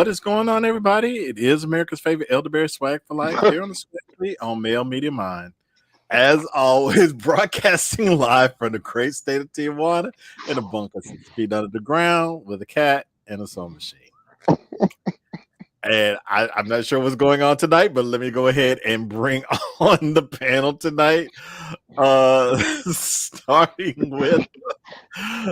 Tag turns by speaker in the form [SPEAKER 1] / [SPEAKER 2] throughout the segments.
[SPEAKER 1] What is going on, everybody? It is America's favorite ElderBEARy SWaG for life here on the SWaG Fleet on Male Media Mind. As always, broadcasting live from the great state of Tijuana in a bunker 6 feet under the ground with a cat and a sewing machine. And I'm not sure what's going on tonight, but let me go ahead and bring on the panel tonight. Starting with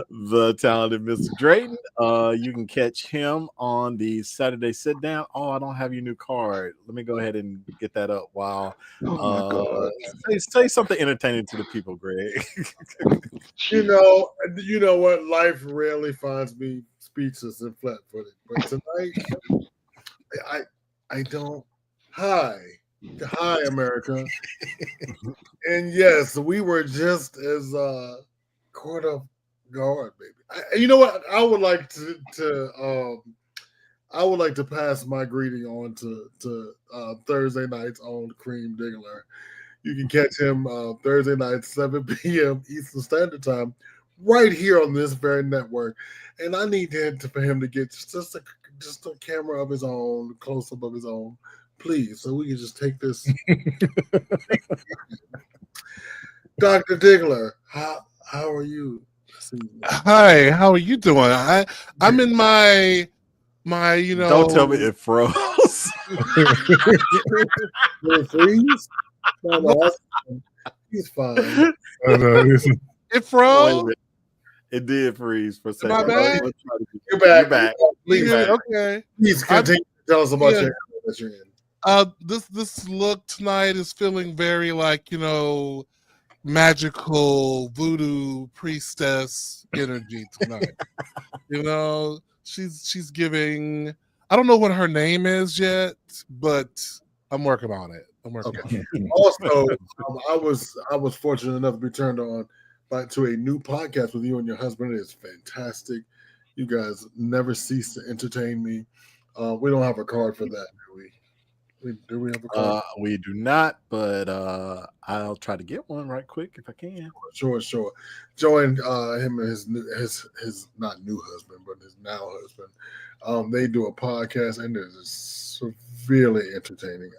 [SPEAKER 1] the talented Mr. Drayton. You can catch him on the Saturday sit down. Oh, I don't have your new card. Let me go ahead and get that up while say something entertaining to the people, Greg.
[SPEAKER 2] You know what? Life rarely finds me speechless and flat-footed. But tonight, I don't. Hi, America. And yes, we were just as caught off guard, baby. You know what? I would like to pass my greeting on to Thursday nights on Cream Diggler. You can catch him Thursday night, 7 p.m. Eastern Standard Time, right here on this very network. And I need for him to get just a camera of his own, close up of his own, please, so we can just take this. Dr. Diggler, how are you?
[SPEAKER 3] Hi, how are you doing? I'm in my
[SPEAKER 1] Don't tell me it froze.
[SPEAKER 2] Did it freeze? No, he's fine.
[SPEAKER 3] It froze.
[SPEAKER 1] It did freeze for a second.
[SPEAKER 3] My bad?
[SPEAKER 2] You're back.
[SPEAKER 1] You're back.
[SPEAKER 2] Please,
[SPEAKER 3] Okay.
[SPEAKER 2] Please continue to tell us about your that you're in.
[SPEAKER 3] This look tonight is feeling very like, magical voodoo priestess energy tonight. She's giving. I don't know what her name is yet, but I'm working on it.
[SPEAKER 2] Also, I was fortunate enough to be turned on to a new podcast with you and your husband. It is fantastic. You guys never cease to entertain me. We don't have a card for that, do we? Do we have a card?
[SPEAKER 1] We do not, but I'll try to get one right quick if I can.
[SPEAKER 2] Sure. Join him and his not new husband, but his now husband. They do a podcast, and it is severely entertaining.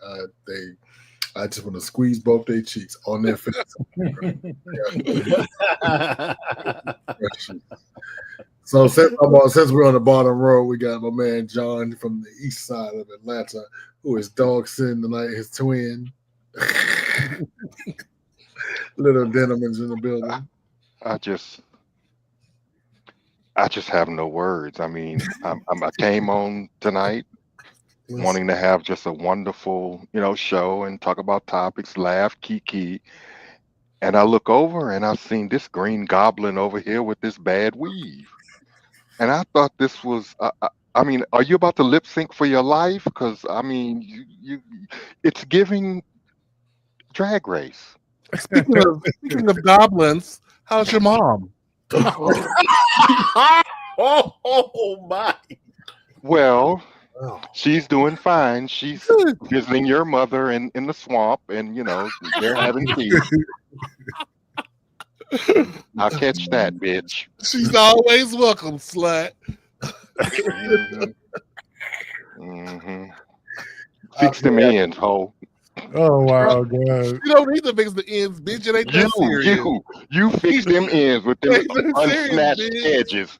[SPEAKER 2] I just want to squeeze both their cheeks on their face. So since we're on the bottom row, we got my man John from the east side of Atlanta, who is dog sitting tonight, his twin. Little Denimans in the building.
[SPEAKER 4] I just have no words. I mean, I came on tonight wanting to have just a wonderful, show and talk about topics, laugh, kiki. And I look over and I've seen this green goblin over here with this bad weave. And I thought this was, I mean, are you about to lip sync for your life? Because, I mean, it's giving Drag Race.
[SPEAKER 3] Speaking of goblins, how's your mom?
[SPEAKER 1] Oh my.
[SPEAKER 4] Well, she's doing fine. She's visiting your mother in the swamp, and they're having tea. I'll catch that, bitch.
[SPEAKER 3] She's always welcome, slut.
[SPEAKER 4] Mm-hmm. Fix them ends, ho.
[SPEAKER 3] Oh wow, God! You don't need to fix the ends, bitch. It ain't that serious.
[SPEAKER 4] You fix them ends with them unsnatched edges.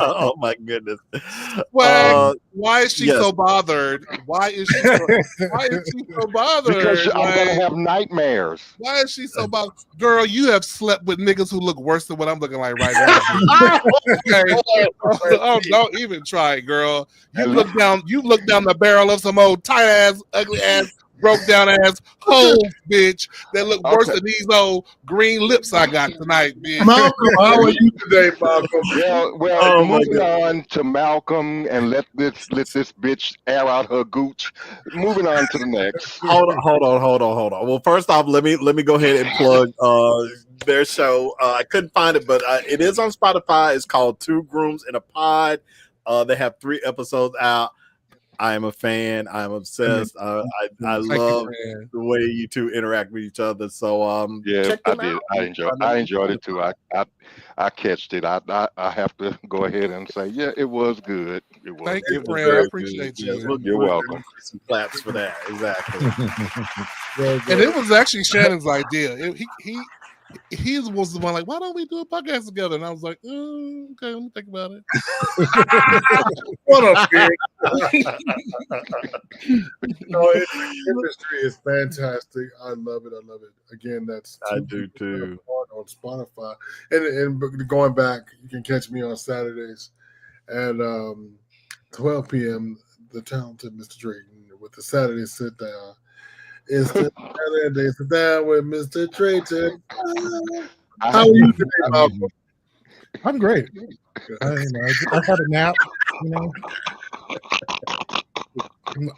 [SPEAKER 1] Oh my goodness!
[SPEAKER 3] Why is she so bothered? Why is she so bothered?
[SPEAKER 4] Because I'm gonna have nightmares.
[SPEAKER 3] Why is she so bothered? Girl, you have slept with niggas who look worse than what I'm looking like right now. Okay. Don't even try it, girl. You look down the barrel of some old tight ass, ugly ass, broke down ass hoes, bitch, that look worse than these old green lips I got tonight, bitch.
[SPEAKER 2] Malcolm, how are you today, Malcolm?
[SPEAKER 4] Well, moving on to Malcolm and let this bitch air out her gooch. Moving on to the next.
[SPEAKER 1] Hold on. Well, first off, let me go ahead and plug their show. I couldn't find it, but it is on Spotify. It's called Two Grooms in a Pod. They have 3 episodes out. I am a fan. I'm obsessed. I
[SPEAKER 3] Thank you,
[SPEAKER 1] love
[SPEAKER 3] man.
[SPEAKER 1] the way you two interact with each other. So
[SPEAKER 4] Yeah,
[SPEAKER 1] check
[SPEAKER 4] I
[SPEAKER 1] them
[SPEAKER 4] did.
[SPEAKER 1] out.
[SPEAKER 4] I enjoyed it too. I catched it. I have to go ahead and say, yeah, it was good. It was
[SPEAKER 3] Thank you,
[SPEAKER 1] It was
[SPEAKER 3] friend. I
[SPEAKER 1] very good.
[SPEAKER 3] appreciate
[SPEAKER 1] Yes,
[SPEAKER 3] you.
[SPEAKER 4] You're welcome.
[SPEAKER 1] some claps for that. Exactly.
[SPEAKER 3] And it was actually Shannon's idea. He was the one like, why don't we do a podcast together? And I was like, okay, let me think about it.
[SPEAKER 2] What a pig. Industry is fantastic. I love it. I love it. Again, that's
[SPEAKER 1] I do too.
[SPEAKER 2] on Spotify. And going back, you can catch me on Saturdays at 12 p.m. The talented Mr. Drayton with the Saturday sit down. It's the Saturday sit down with Mr. Drayton. How are you today, Malcolm?
[SPEAKER 5] I'm great. I had a nap.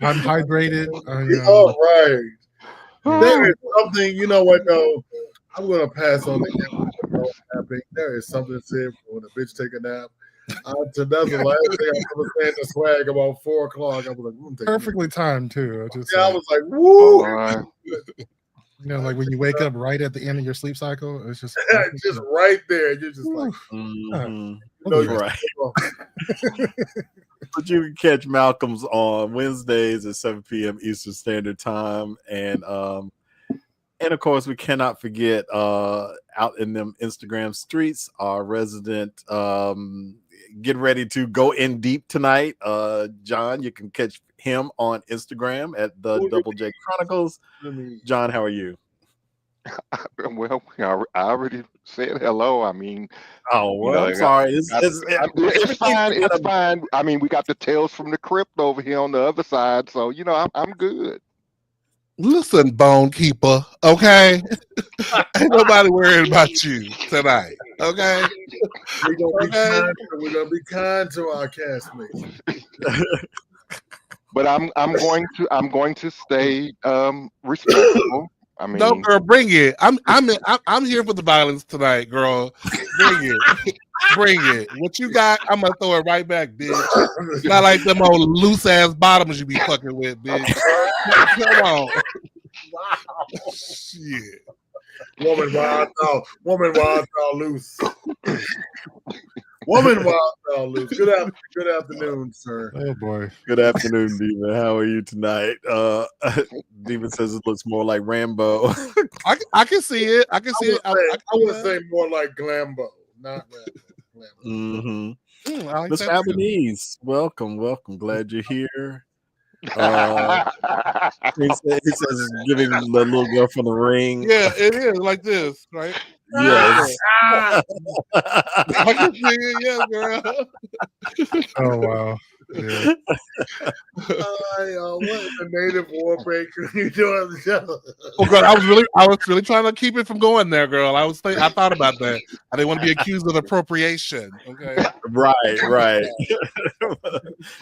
[SPEAKER 5] I'm hydrated.
[SPEAKER 2] All right. There is something, you know what, though? I'm going to pass on the napping. There is something said when a bitch take a nap. That's the last thing I was saying to SWaG about 4 o'clock. I was like,
[SPEAKER 5] perfectly timed, too.
[SPEAKER 2] I was like, woo!
[SPEAKER 5] Like when you wake up right at the end of your sleep cycle, it's just
[SPEAKER 2] right there. You're just like,
[SPEAKER 1] right. But you can catch Malcolm's on Wednesdays at 7 p.m. Eastern Standard Time, and of course we cannot forget out in them Instagram streets, our resident get ready to go in deep tonight. John, you can catch him on Instagram at the Double J Chronicles. John, how are you?
[SPEAKER 4] Well, I already said hello. I mean,
[SPEAKER 1] I'm sorry. It's
[SPEAKER 4] fine. It's fine. I mean, we got the Tales from the Crypt over here on the other side, so I'm good.
[SPEAKER 3] Listen, Bone Keeper, okay? Ain't nobody worried about you tonight, okay?
[SPEAKER 2] We're gonna be kind to our castmates.
[SPEAKER 3] But
[SPEAKER 4] I'm going to stay respectful. I mean,
[SPEAKER 3] no, girl, bring it. I'm here for the violence tonight, girl. Bring it. Bring it. What you got, I'm gonna throw it right back, bitch. Not like them old loose ass bottoms you be fucking with, bitch. Come on.
[SPEAKER 2] Wow.
[SPEAKER 3] Shit.
[SPEAKER 2] Woman wild out loose. Woman wild out loose. Good afternoon, sir.
[SPEAKER 5] Oh boy.
[SPEAKER 1] Good afternoon, Demon. How are you tonight? Demon says it looks more like Rambo.
[SPEAKER 3] I can see it. I can see it.
[SPEAKER 2] I would say more like Glambo, not Rambo.
[SPEAKER 1] Mr. Albanese, welcome. Glad you're here. He says giving the little girl from the ring.
[SPEAKER 3] Yeah, it is like this, right?
[SPEAKER 1] Yes.
[SPEAKER 3] I can see it, yeah, girl.
[SPEAKER 5] Oh wow. Yeah.
[SPEAKER 2] What is the native war breaker you doing the show?
[SPEAKER 3] Oh God, I was really trying to keep it from going there, girl. I thought about that. I didn't want to be accused of appropriation. Okay.
[SPEAKER 1] Right.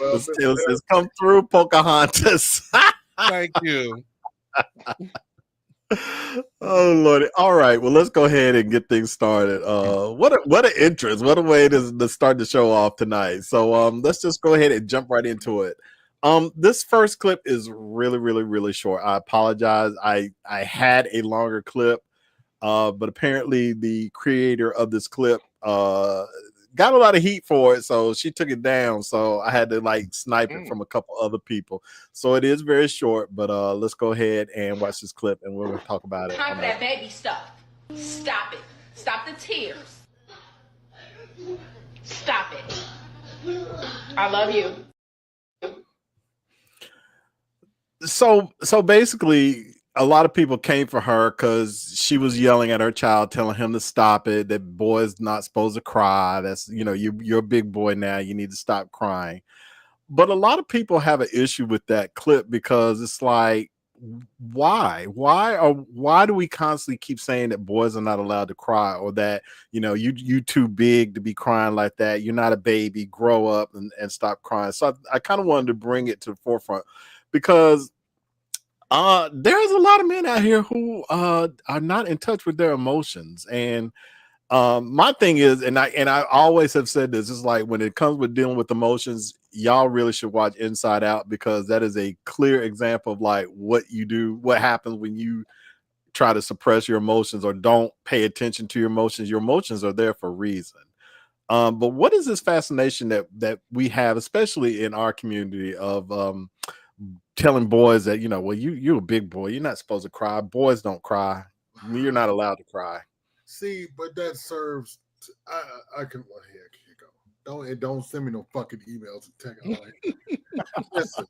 [SPEAKER 1] Well, still says, come through, Pocahontas.
[SPEAKER 3] Thank you.
[SPEAKER 1] Oh Lordy. All right. Well, let's go ahead and get things started. What an interest. What a way to start the show off tonight. So let's just go ahead and jump right into it. This first clip is really, really, really short. I apologize. I had a longer clip, but apparently the creator of this clip got a lot of heat for it, so she took it down. So I had to snipe it from a couple other people. So it is very short, but let's go ahead and watch this clip, and we're gonna talk about it.
[SPEAKER 6] Time for that baby stuff. Stop it. Stop the tears. Stop it. I love you.
[SPEAKER 1] So basically, a lot of people came for her because she was yelling at her child, telling him to stop it. That boy's not supposed to cry. That's you're a big boy now. You need to stop crying. But a lot of people have an issue with that clip because it's like, why do we constantly keep saying that boys are not allowed to cry, or that you too big to be crying like that? You're not a baby. Grow up and stop crying. So I kind of wanted to bring it to the forefront because there's a lot of men out here who are not in touch with their emotions, and My thing is, and I always have said this, is like when it comes with dealing with emotions, y'all really should watch Inside Out, because that is a clear example of like what you do, what happens when you try to suppress your emotions or don't pay attention to your emotions. Your emotions are there for a reason. But what is this fascination that we have, especially in our community, of telling boys that, well, you're a big boy, you're not supposed to cry. Boys don't cry. You're not allowed to cry.
[SPEAKER 2] See, but that serves. I can. Well, here you go. Don't send me no fucking emails and text. Listen,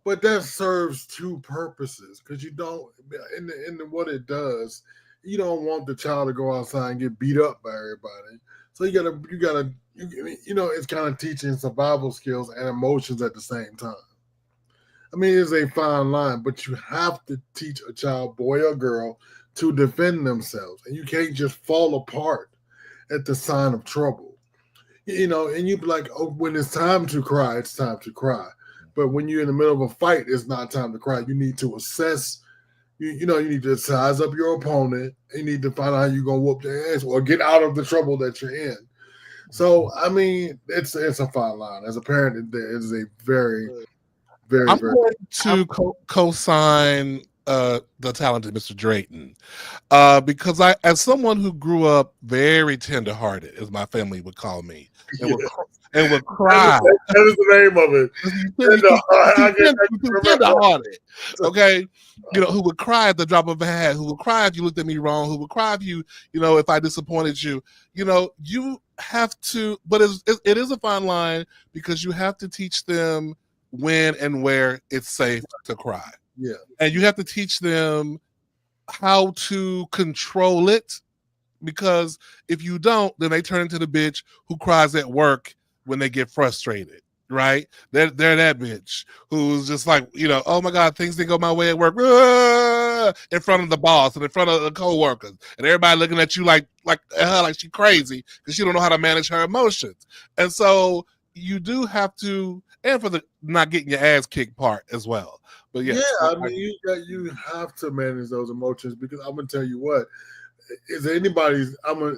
[SPEAKER 2] but that serves two purposes, because you don't. In what it does, you don't want the child to go outside and get beat up by everybody. So you gotta. It's kind of teaching survival skills and emotions at the same time. I mean, it's a fine line, but you have to teach a child, boy or girl, to defend themselves, and you can't just fall apart at the sign of trouble. And you be like, oh, when it's time to cry, it's time to cry. But when you're in the middle of a fight, it's not time to cry. You need to assess. You need to size up your opponent. You need to find out how you're gonna whoop their ass or get out of the trouble that you're in. So, I mean, it's a fine line. As a parent, it is a very, very,
[SPEAKER 3] I'm
[SPEAKER 2] very.
[SPEAKER 3] going to co-sign the talented Mr. Drayton, because as someone who grew up very tenderhearted, as my family would call me, and would cry.
[SPEAKER 2] That is the name of it.
[SPEAKER 3] Tenderhearted. Okay, who would cry at the drop of a hat, who would cry if you looked at me wrong, who would cry if if I disappointed you. You have to, but it is a fine line, because you have to teach them when and where it's safe to cry.
[SPEAKER 2] Yeah.
[SPEAKER 3] And you have to teach them how to control it, because if you don't, then they turn into the bitch who cries at work when they get frustrated, right? They're that bitch who's just like, oh my God, things didn't go my way at work, in front of the boss and in front of the coworkers, and everybody looking at you like she crazy because she don't know how to manage her emotions. And so you do have to, and for the not getting your ass kicked part as well. But yes,
[SPEAKER 2] I mean, you have to manage those emotions, because I'm gonna tell you what, I'm gonna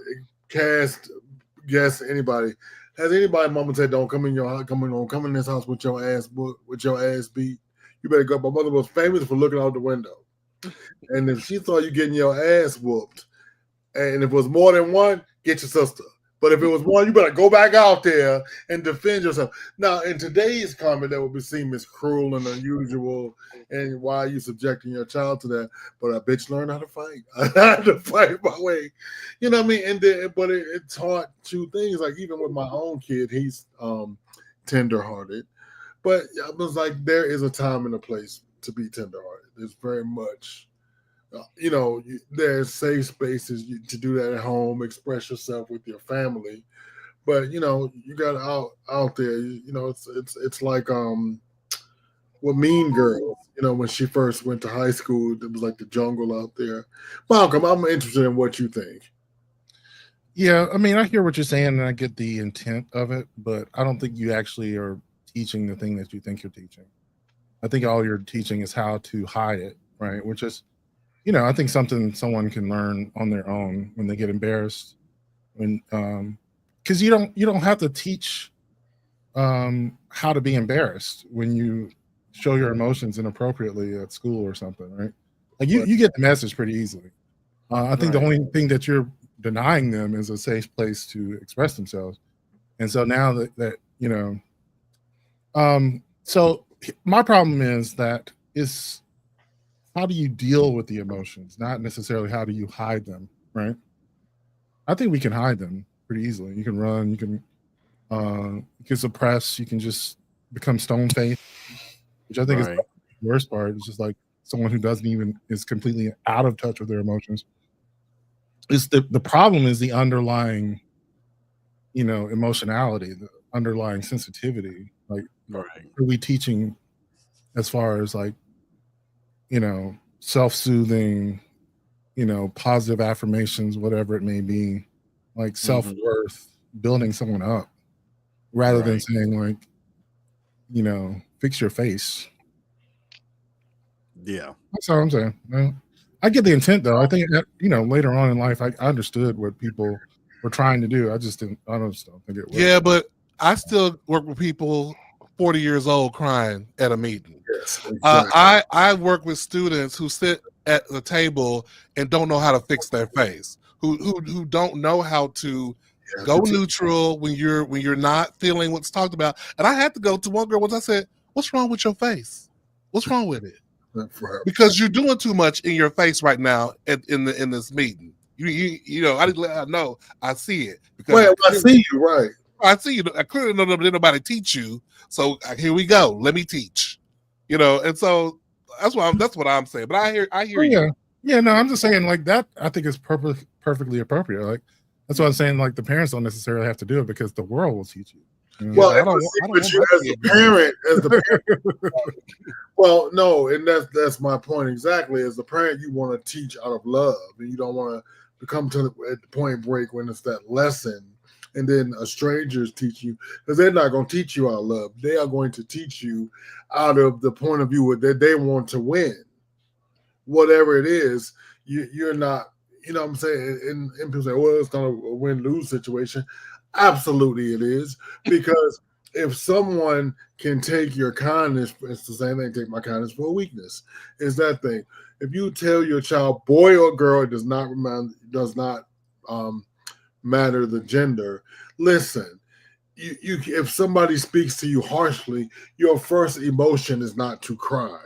[SPEAKER 2] guess anybody. Has anybody mama said, don't come in your house, come in this house with your ass beat? You better go. My mother was famous for looking out the window. And if she saw you getting your ass whooped, and if it was more than one, get your sister. But if it was one, you better go back out there and defend yourself. Now, in today's comment, that would be seen as cruel and unusual, and why are you subjecting your child to that? But a bitch learned how to fight. I had to fight my way. You know what I mean? But it taught two things. Like, even with my own kid, he's tenderhearted. But I was like, there is a time and a place to be tenderhearted. There's very much... there's safe spaces to do that at home, express yourself with your family. But you got out there. It's like with Mean Girls. When she first went to high school, it was like the jungle out there. Malcolm, I'm interested in what you think.
[SPEAKER 5] Yeah, I mean, I hear what you're saying, and I get the intent of it, but I don't think you actually are teaching the thing that you think you're teaching. I think all you're teaching is how to hide it, right? Which is, I think something someone can learn on their own when they get embarrassed, because you don't have to teach how to be embarrassed when you show your emotions inappropriately at school or something, right? Like you get the message pretty easily. I think the only thing that you're denying them is a safe place to express themselves. And so now that so my problem is that is, how do you deal with the emotions, not necessarily how do you hide them, right? I think we can hide them pretty easily. You can run, you can suppress, you can just become stone-faced, which I think is the worst part. It's just like someone who is completely out of touch with their emotions. The problem is the underlying, emotionality, the underlying sensitivity. Like, are we teaching as far as like, self-soothing, positive affirmations, whatever it may be, like self-worth, building someone up, rather than saying like, fix your face.
[SPEAKER 1] Yeah,
[SPEAKER 5] that's all I'm saying. I get the intent though. I think that, later on in life, I understood what people were trying to do. I just don't think it worked.
[SPEAKER 3] Yeah, but I still work with people 40 years old crying at a meeting.
[SPEAKER 2] Yes, exactly.
[SPEAKER 3] I work with students who sit at the table and don't know how to fix their face, who don't know how to go neutral when you're not feeling what's talked about. And I had to go to one girl once. I said, "What's wrong with your face? What's wrong with it?" Because you're doing too much in your face right now in this meeting. You know, I didn't let her know I see it. Because
[SPEAKER 2] I see you, right.
[SPEAKER 3] I see you. I clearly know that nobody teach you. So here we go. Let me teach. You know, and so that's what I'm saying. But I hear you.
[SPEAKER 5] Yeah, no, I'm just saying like that. I think is perfectly appropriate. Like that's what I'm saying. Like the parents don't necessarily have to do it because the world will teach you.
[SPEAKER 2] Well, but you as the parent, well, no, and that's my point exactly. As the parent, you want to teach out of love, and you don't want to come to the point break when it's that lesson, and then a stranger's teach you, because they're not going to teach you out of love. They are going to teach you out of the point of view that they want to win, whatever it is. You're not, you know what I'm saying? And people say, well, it's not a win-lose situation. Absolutely it is, because if someone can take your kindness, it's the same thing, take my kindness for a weakness. It's that thing. If you tell your child, boy or girl, it does not matter the gender. Listen, you if somebody speaks to you harshly, your first emotion is not to cry.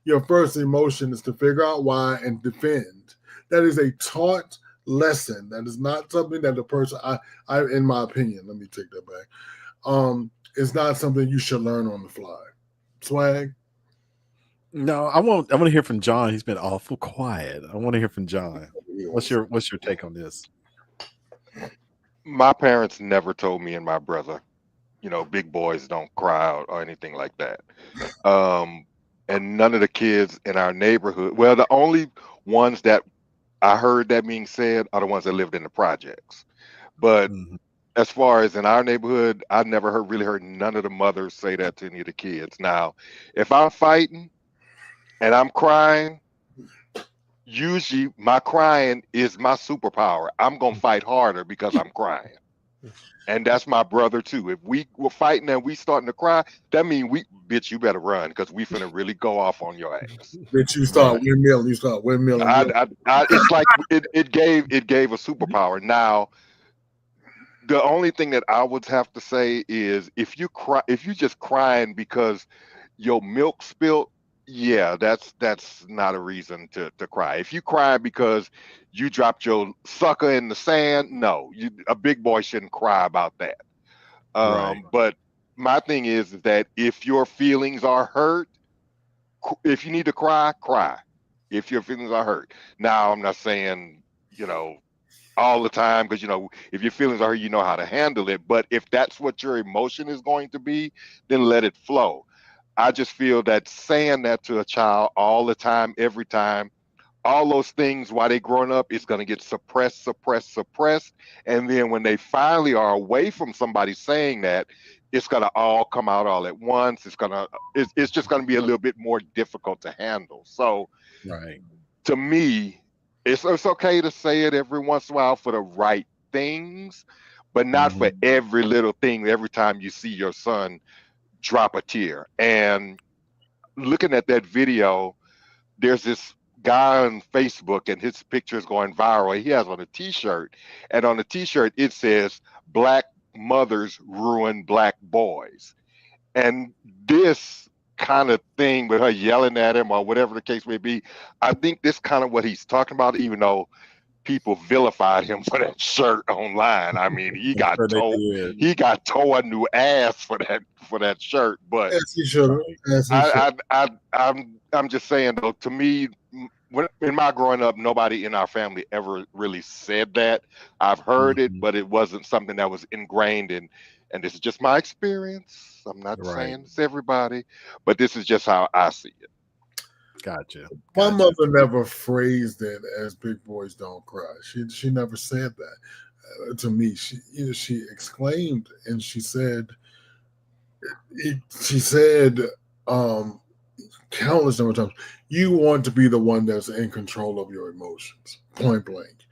[SPEAKER 2] Your first emotion is to figure out why and defend. That is a taught lesson. That is not something that the person, I in my opinion, let me take that back. It's not something you should learn on the fly. SWaG?
[SPEAKER 1] No, I want to hear from John. He's been awful quiet. I want to hear from John. What's your take on this?
[SPEAKER 4] My parents never told me and my brother, big boys don't cry out or anything like that. And none of the kids in our neighborhood, well, the only ones that I heard that being said are the ones that lived in the projects. But as far as in our neighborhood, I never really heard none of the mothers say that to any of the kids. Now, if I'm fighting and I'm crying, usually my crying is my superpower. I'm going to fight harder because I'm crying. And that's my brother too. If we were fighting and we starting to cry, that means bitch, you better run because we finna really go off on your ass.
[SPEAKER 2] Bitch, you start windmilling.
[SPEAKER 4] It's like it gave a superpower. Now, the only thing that I would have to say is if you just crying because your milk spilled, yeah, that's not a reason to cry. If you cry because you dropped your sucker in the sand, no, a big boy shouldn't cry about that.
[SPEAKER 1] Right.
[SPEAKER 4] But my thing is that if your feelings are hurt, if you need to cry, cry. If your feelings are hurt. Now, I'm not saying, all the time, because if your feelings are hurt, you know how to handle it. But if that's what your emotion is going to be, then let it flow. I just feel that saying that to a child all the time, every time, all those things while they're growing up, it's going to get suppressed. And then when they finally are away from somebody saying that, it's going to all come out all at once. It's just going to be a little bit more difficult to handle. So to me, it's okay to say it every once in a while for the right things, but not for every little thing, every time you see your son drop a tear. And looking at that video, there's this guy on Facebook and his picture is going viral. He has on a t-shirt, and on the t-shirt it says "Black mothers ruin black boys." And this kind of thing with her yelling at him or whatever the case may be, I think this kind of what he's talking about, even though people vilified him for that shirt online. I mean, he got tore a new ass for that shirt. But
[SPEAKER 2] yes, he should.
[SPEAKER 4] I'm just saying though, to me, in my growing up, nobody in our family ever really said that. I've heard it, but it wasn't something that was ingrained in. And this is just my experience. I'm not saying it's everybody, but this is just how I see it.
[SPEAKER 1] Gotcha.
[SPEAKER 2] My mother never phrased it as "big boys don't cry." She never said that to me. She exclaimed and she said, countless number of times, you want to be the one that's in control of your emotions, point blank.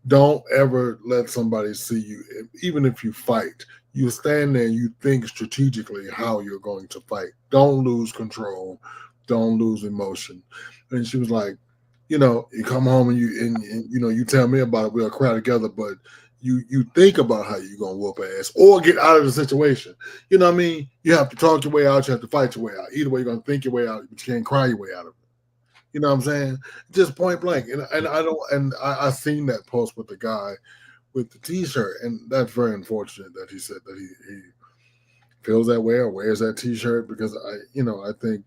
[SPEAKER 2] Don't ever let somebody see you, even if you fight. You stand there and you think strategically how you're going to fight. Don't lose control. Don't lose emotion. And she was like, you come home and you tell me about it. We'll cry together, but you think about how you're gonna whoop ass or get out of the situation. You know what I mean? You have to talk your way out. You have to fight your way out. Either way, you're gonna think your way out, but you can't cry your way out of it. You know what I'm saying? Just point blank. And I seen that post with the guy with the T-shirt, and that's very unfortunate that he said that he feels that way or wears that T-shirt, because I think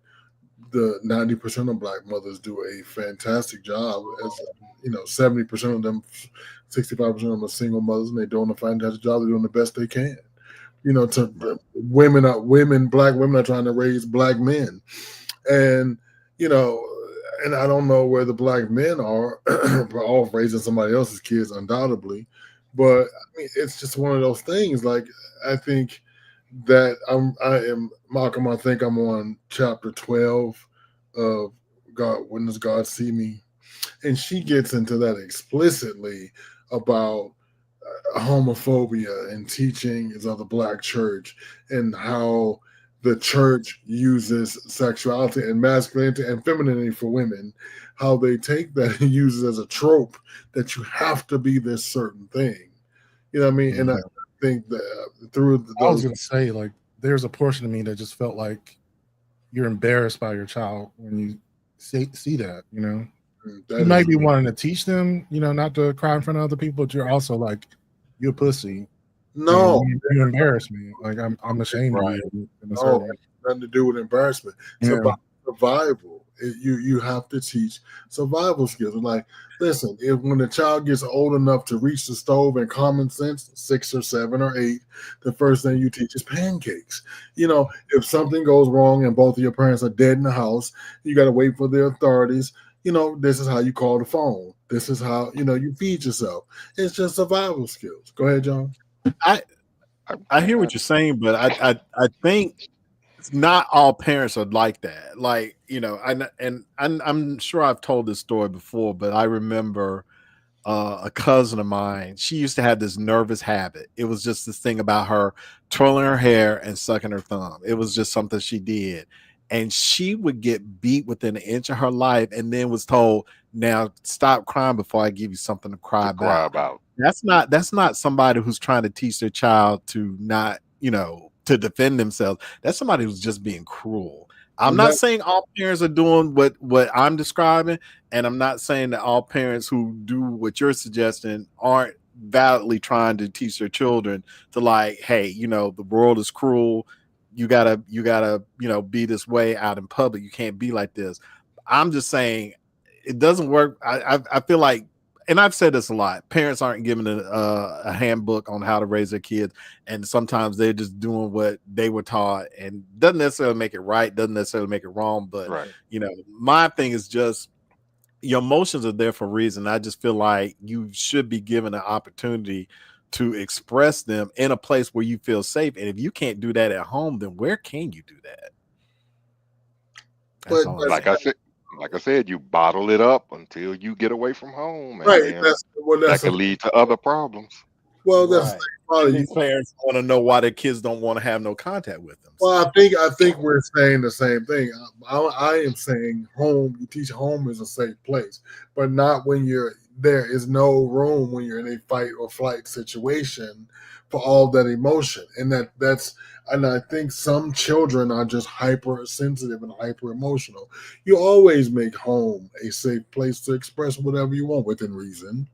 [SPEAKER 2] the 90% of Black mothers do a fantastic job. As 70% of them, 65% of them are single mothers, and they're doing a fantastic job. They're doing the best they can. Women, Black women are trying to raise Black men, and and I don't know where the Black men are off raising somebody else's kids, undoubtedly. But I mean, it's just one of those things. Like, I think that I am Malcolm. I think I'm on chapter 12 of God. When does God see me? And she gets into that explicitly about homophobia and teachings of the Black church, and how the church uses sexuality and masculinity and femininity for women, how they take that and use it as a trope that you have to be this certain thing. You know what I mean? And I think that
[SPEAKER 5] I was going to say, like, there's a portion of me that just felt like you're embarrassed by your child when you see that, you might be wanting to teach them, not to cry in front of other people, but you're also like, you're a pussy.
[SPEAKER 2] No,
[SPEAKER 5] you embarrass me. Like, I'm ashamed of you.
[SPEAKER 2] No, nothing to do with embarrassment. It's about survival. You have to teach survival skills. Like, listen, when the child gets old enough to reach the stove and common sense, 6 or 7 or 8, the first thing you teach is pancakes. If something goes wrong and both of your parents are dead in the house, you got to wait for the authorities. This is how you call the phone. This is how, you feed yourself. It's just survival skills. Go ahead, John.
[SPEAKER 1] I hear what you're saying, but I think not all parents are like that. Like, I'm sure I've told this story before, but I remember a cousin of mine. She used to have this nervous habit. It was just this thing about her twirling her hair and sucking her thumb. It was just something she did. And she would get beat within an inch of her life, and then was told, now stop crying before I give you something to cry about. That's not somebody who's trying to teach their child to not, to defend themselves. That's somebody who's just being cruel. I'm not saying all parents are doing what I'm describing, and I'm not saying that all parents who do what you're suggesting aren't validly trying to teach their children to, like, hey, the world is cruel. You gotta, be this way out in public. You can't be like this. I'm just saying it doesn't work. I feel like, and I've said this a lot, parents aren't given a handbook on how to raise their kids, and sometimes they're just doing what they were taught, and doesn't necessarily make it right, doesn't necessarily make it wrong. But my thing is just, your emotions are there for a reason. I just feel like you should be given an opportunity to express them in a place where you feel safe. And if you can't do that at home, then where can you do that?
[SPEAKER 4] But like I said, you bottle it up until you get away from home, and that can lead to other problems.
[SPEAKER 2] Well, that's probably
[SPEAKER 1] these parents want to know why their kids don't want to have no contact with them.
[SPEAKER 2] Well, I think we're saying the same thing. I am saying home. You teach home is a safe place, but not when you're there. Is no room when you're in a fight or flight situation for all that emotion, and and I think some children are just hypersensitive and hyper emotional. You always make home a safe place to express whatever you want within reason.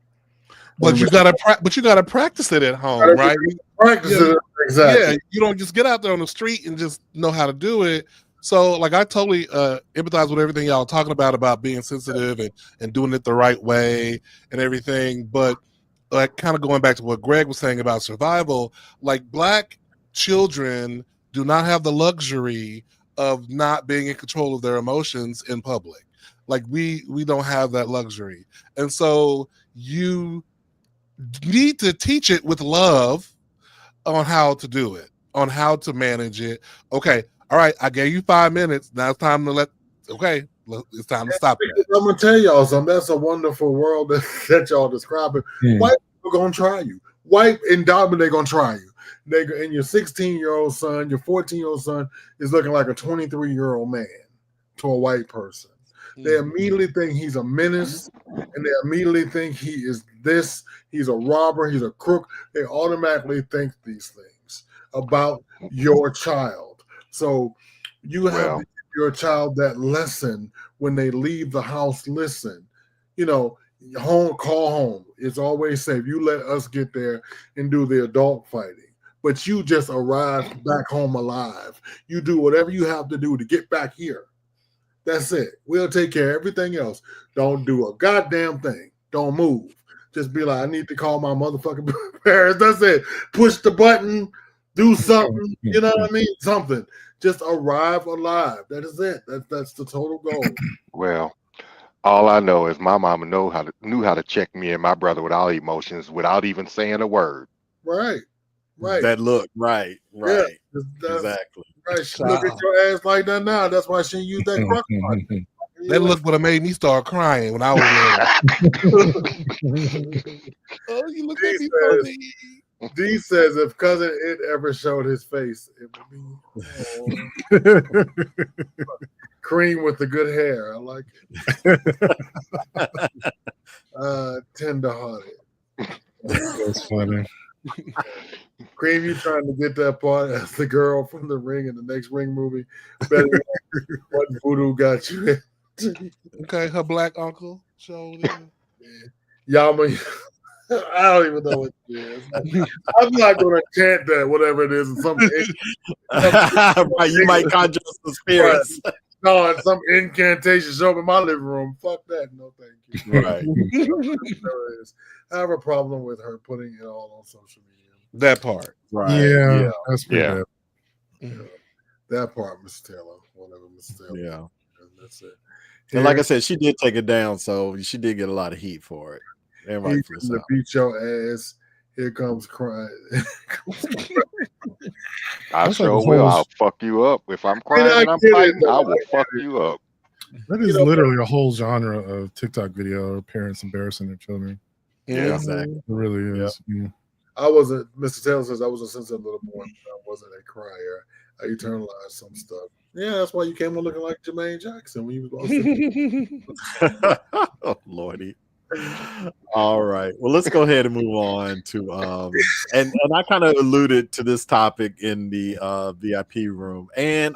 [SPEAKER 3] But you gotta practice it at home, right?
[SPEAKER 2] Practice it, exactly.
[SPEAKER 3] Yeah, you don't just get out there on the street and just know how to do it. So, like, I totally empathize with everything y'all talking about being sensitive and doing it the right way and everything. But, like, kind of going back to what Greg was saying about survival, like, Black children do not have the luxury of not being in control of their emotions in public. Like, we don't have that luxury, and so you need to teach it with love on how to do it, on how to manage it. Okay, all right, I gave you 5 minutes. Now it's time to let Okay, it's time to stop that.
[SPEAKER 2] I'm gonna tell y'all something. That's a wonderful world that y'all describing. White people gonna try you. White endowment, they're gonna try you. And your 16-year-old son, your 14-year-old son is looking like a 23-year-old man to a white person. They immediately think he's a menace, and they immediately think he is this. He's a robber. He's a crook. They automatically think these things about your child. So you have to give your child that lesson when they leave the house. Listen, home, call home. It's always safe. You let us get there and do the adult fighting. But you just arrived back home alive. You do whatever you have to do to get back here. That's it. We'll take care of everything else. Don't do a goddamn thing. Don't move. Just be like, I need to call my motherfucking parents. That's it. Push the button. Do something. You know what I mean? Something. Just arrive alive. That is it. That's the total goal.
[SPEAKER 4] Well, all I know is my mama knew how to check me and my brother without emotions, without even saying a word.
[SPEAKER 2] Right.
[SPEAKER 1] That look. Right.
[SPEAKER 2] Yeah,
[SPEAKER 1] Exactly.
[SPEAKER 2] Right. She look at your ass like that now. That's why she used that crux button.
[SPEAKER 3] That look would have made me start crying when I was there. Oh, you look at me funny.
[SPEAKER 2] D says if Cousin It ever showed his face, it would be Cream with the good hair. I like it. Tender-hearted.
[SPEAKER 5] That's funny.
[SPEAKER 2] Cream, you trying to get that part as the girl from The Ring in the next Ring movie. Better what voodoo got you in.
[SPEAKER 3] Okay, her black uncle showed him.
[SPEAKER 2] Yama, I don't even know what it is. I'm not going to chant that, whatever it is.
[SPEAKER 1] Right, you might conjure some spirits.
[SPEAKER 2] Right. No, some incantation show up in my living room. Fuck that. No, thank you.
[SPEAKER 1] Right.
[SPEAKER 2] I have a problem with her putting it all on social media.
[SPEAKER 3] That part.
[SPEAKER 1] Right.
[SPEAKER 5] Yeah. That's pretty bad.
[SPEAKER 2] Yeah. That part, Mr. Taylor. Whatever, Mr. Taylor.
[SPEAKER 1] Yeah.
[SPEAKER 2] That's it.
[SPEAKER 1] And like I said, she did take it down, so she did get a lot of heat for it. And rightfully so.
[SPEAKER 2] To beat your ass. Here comes crying.
[SPEAKER 4] I sure will. I'll fuck you up. If I'm crying and I'm fighting, I will fuck you up.
[SPEAKER 5] That is literally a whole genre of TikTok video of parents embarrassing their children.
[SPEAKER 1] Yeah, exactly.
[SPEAKER 5] It really is. Yeah.
[SPEAKER 2] I wasn't, Mr. Taylor says I was a sensitive little boy. I wasn't a crier. I internalized some stuff. Yeah, that's why you came on looking like Jermaine Jackson when you was
[SPEAKER 1] Oh, Lordy. All right. Well, let's go ahead and move on to and I kind of alluded to this topic in the VIP room. And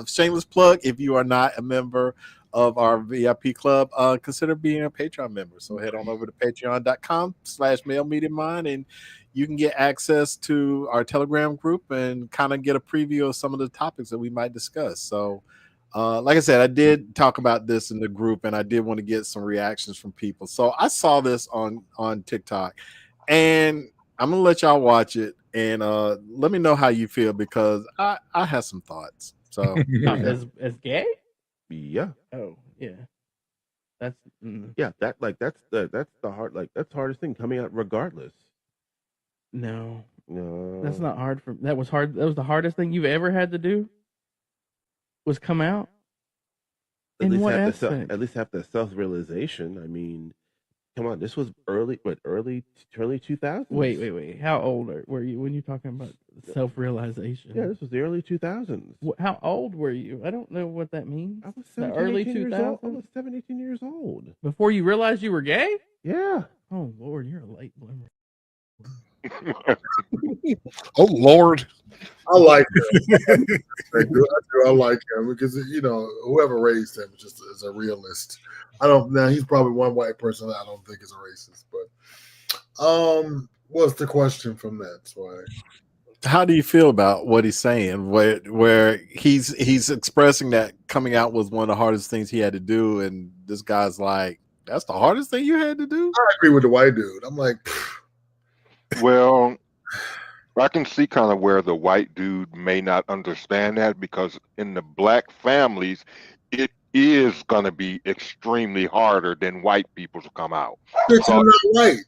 [SPEAKER 1] shameless plug, if you are not a member of our VIP club, consider being a Patreon member. So head on over to patreon.com/MaleMediaMind and you can get access to our Telegram group and kind of get a preview of some of the topics that we might discuss. So like I said, I did talk about this in the group and I did want to get some reactions from people. So I saw this on TikTok and I'm gonna let y'all watch it and let me know how you feel because I have some thoughts. So
[SPEAKER 7] as gay?
[SPEAKER 8] Yeah.
[SPEAKER 7] Oh, yeah. That's
[SPEAKER 8] yeah, that's the hard that's the hardest thing coming out regardless.
[SPEAKER 7] No.
[SPEAKER 8] No.
[SPEAKER 7] That's not hard for that was hard. That was the hardest thing you've ever had to do? Was come out?
[SPEAKER 8] At
[SPEAKER 7] In
[SPEAKER 8] least
[SPEAKER 7] what
[SPEAKER 8] have
[SPEAKER 7] aspect?
[SPEAKER 8] at least have the self-realization. I mean, come on, this was early 2000s.
[SPEAKER 7] Wait. How old were you when you're talking about self-realization?
[SPEAKER 8] Yeah, this was the early 2000s.
[SPEAKER 7] How old were you? I don't know what that means.
[SPEAKER 8] I was
[SPEAKER 7] The
[SPEAKER 8] 17,
[SPEAKER 7] early
[SPEAKER 8] 18 years old. I
[SPEAKER 7] 2000s?
[SPEAKER 8] was 17, 18 years old.
[SPEAKER 7] Before you realized you were gay?
[SPEAKER 8] Yeah.
[SPEAKER 7] Oh Lord, you're a late bloomer.
[SPEAKER 3] Oh Lord.
[SPEAKER 2] I like him. I like him because whoever raised him is a realist. Now he's probably one white person that I don't think is a racist, but what's the question from that? SWaG?
[SPEAKER 1] how do you feel about what he's saying? Where he's expressing that coming out was one of the hardest things he had to do, and this guy's like, "That's the hardest thing you had to do."
[SPEAKER 2] I agree with the white dude. I'm like,
[SPEAKER 4] well, I can see kind of where the white dude may not understand that because in the black families, it is going to be extremely harder than white people to come out.
[SPEAKER 2] bitch, I'm not white.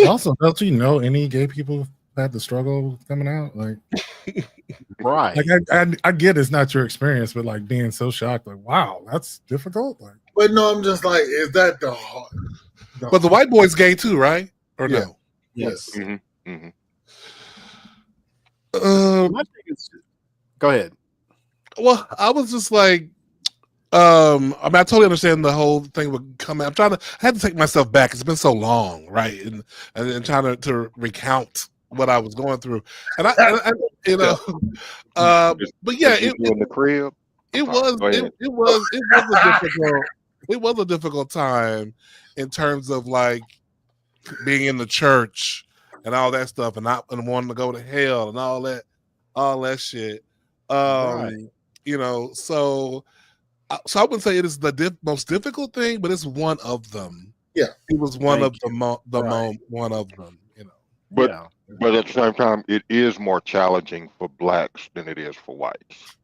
[SPEAKER 5] Also, don't you know any gay people had the struggle coming out? Like,
[SPEAKER 1] Right.
[SPEAKER 5] like I get it's not your experience, but like being so shocked, like, wow, that's difficult. Like,
[SPEAKER 2] But no, I'm just like, is that the hard?
[SPEAKER 3] But the white boy's gay too, right? Or
[SPEAKER 2] Yeah.
[SPEAKER 3] no?
[SPEAKER 1] Yes.
[SPEAKER 4] Mm-hmm. Mm-hmm.
[SPEAKER 1] My thing is, go ahead.
[SPEAKER 3] Well, I was just like, I mean, I totally understand the whole thing would come out. I had to take myself back. It's been so long, right? And trying to recount what I was going through, and I you know, but yeah,
[SPEAKER 4] in the crib.
[SPEAKER 3] It was a difficult time in terms of like being in the church and all that stuff, and wanting to go to hell and all that shit.
[SPEAKER 1] Right.
[SPEAKER 3] You know, so I wouldn't say it is the most difficult thing, but it's one of them.
[SPEAKER 2] Yeah,
[SPEAKER 3] it was one of one of them. You know,
[SPEAKER 4] But
[SPEAKER 1] Yeah.
[SPEAKER 4] but at the same time, it is more challenging for blacks than it is for whites.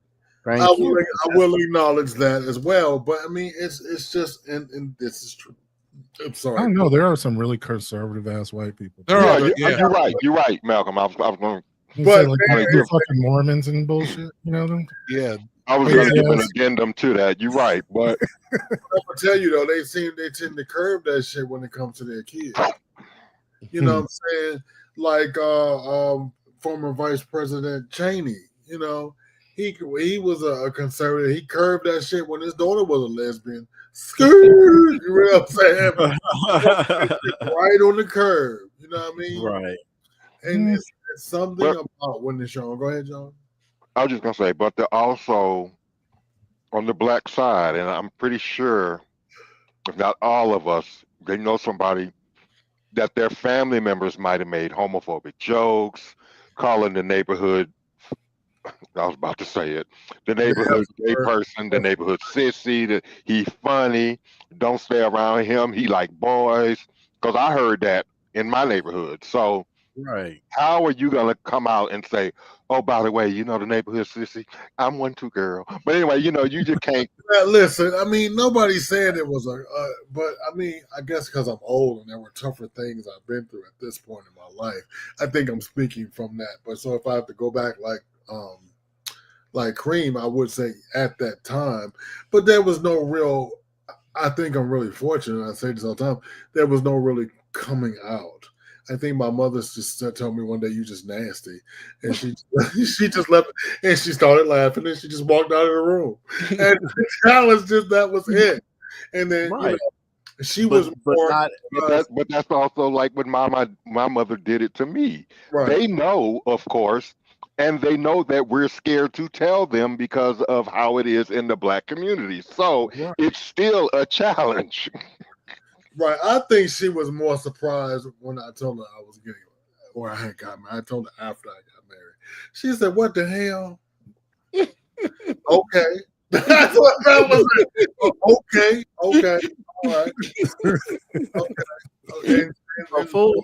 [SPEAKER 1] Thank
[SPEAKER 2] I
[SPEAKER 1] you.
[SPEAKER 2] will acknowledge that as well. But I mean, it's just, and this is true. I'm
[SPEAKER 5] I
[SPEAKER 2] sorry.
[SPEAKER 5] don't know. There are some really conservative ass white people.
[SPEAKER 4] You're right. You're right, Malcolm. I was going.
[SPEAKER 5] But like, they're fucking Mormons and bullshit. You know them?
[SPEAKER 3] Yeah.
[SPEAKER 4] I was going to give an addendum to that. You're right, but
[SPEAKER 2] I'm gonna tell you though, they tend to curb that shit when it comes to their kids. You know what I'm saying? Like former Vice President Cheney, you know, he was a conservative. He curbed that shit when his daughter was a lesbian. You know what I'm saying? Right on the curb. You know what I mean?
[SPEAKER 1] Right.
[SPEAKER 2] And it's something about when they're showing. Go ahead, John.
[SPEAKER 4] I was just going to say, but they're also on the black side, and I'm pretty sure, if not all of us, they know somebody that their family members might have made homophobic jokes, calling the neighborhood, I was about to say it, the neighborhood gay person, the neighborhood sissy, that he funny, don't stay around him, he like boys, because I heard that in my neighborhood. So
[SPEAKER 1] Right.
[SPEAKER 4] how are you going to come out and say, oh, by the way, you know, the neighborhood sissy, I'm one too, girl. But anyway, you know, you just can't.
[SPEAKER 2] Listen, I mean, nobody said it was but I mean, I guess because I'm old and there were tougher things I've been through at this point in my life, I think I'm speaking from that. But so if I have to go back like Cream, I would say at that time, but there was no real, I think I'm really fortunate, I say this all the time, there was no really coming out. I think my mother just told me one day, "You just nasty," and she just left, and she started laughing, and she just walked out of the room, and that was it. And then you know, she was more,
[SPEAKER 4] but that's also like when my mother did it to me.
[SPEAKER 2] Right.
[SPEAKER 4] They know, of course, and they know that we're scared to tell them because of how it is in the black community. So it's still a challenge.
[SPEAKER 2] Right. I think she was more surprised when I told her I was getting, or I had got married. I told her after I got married. She said, "What the hell?" Okay. That's what that was. Okay. All right. Okay.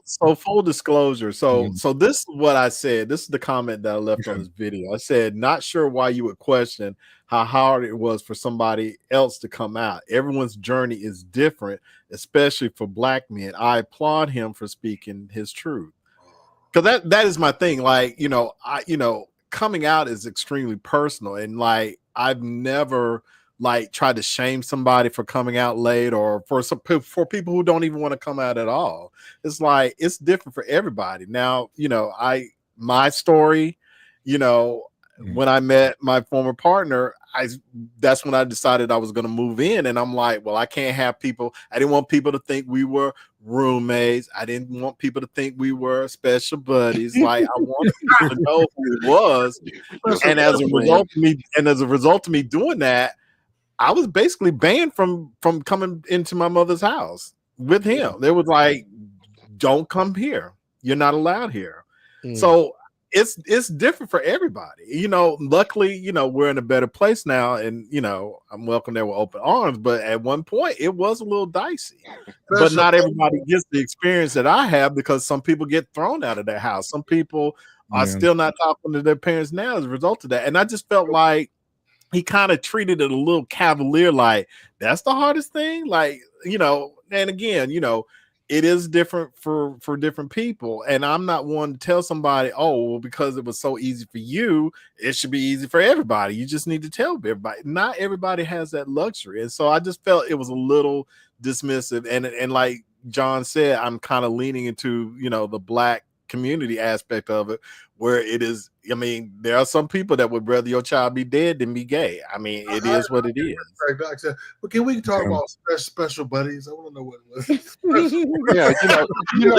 [SPEAKER 1] So full disclosure. So this is what I said. This is the comment that I left on this video. I said, not sure why you would question how hard it was for somebody else to come out. Everyone's journey is different, especially for black men. I applaud him for speaking his truth. Because that is my thing. Like, coming out is extremely personal. And like, I've never like tried to shame somebody for coming out late, or for people who don't even want to come out at all. It's like, it's different for everybody. Now, my story, when I met my former partner, that's when I decided I was going to move in. And I'm like, well, I can't have people. I didn't want people to think we were roommates. I didn't want people to think we were special buddies. Like, I wanted people to know who it was. And as a result of me doing that, I was basically banned from coming into my mother's house with him. They was like, don't come here. You're not allowed here. So it's different for everybody. Luckily, we're in a better place now, and I'm welcome there with open arms. But at one point it was a little dicey. But not everybody gets the experience that I have, because some people get thrown out of their house. Some people are still not talking to their parents now as a result of that. And I just felt like he kind of treated it a little cavalier, like that's the hardest thing. Like, and again, it is different for different people, and I'm not one to tell somebody, oh, well, because it was so easy for you, it should be easy for everybody. You just need to tell everybody. Not everybody has that luxury, and so I just felt it was a little dismissive. And like John said, I'm kind of leaning into the Black community aspect of it, where it is. I mean, there are some people that would rather your child be dead than be gay. I mean, it is what it is.
[SPEAKER 2] But can we talk about special buddies? I want to know what it was.
[SPEAKER 4] Yeah, you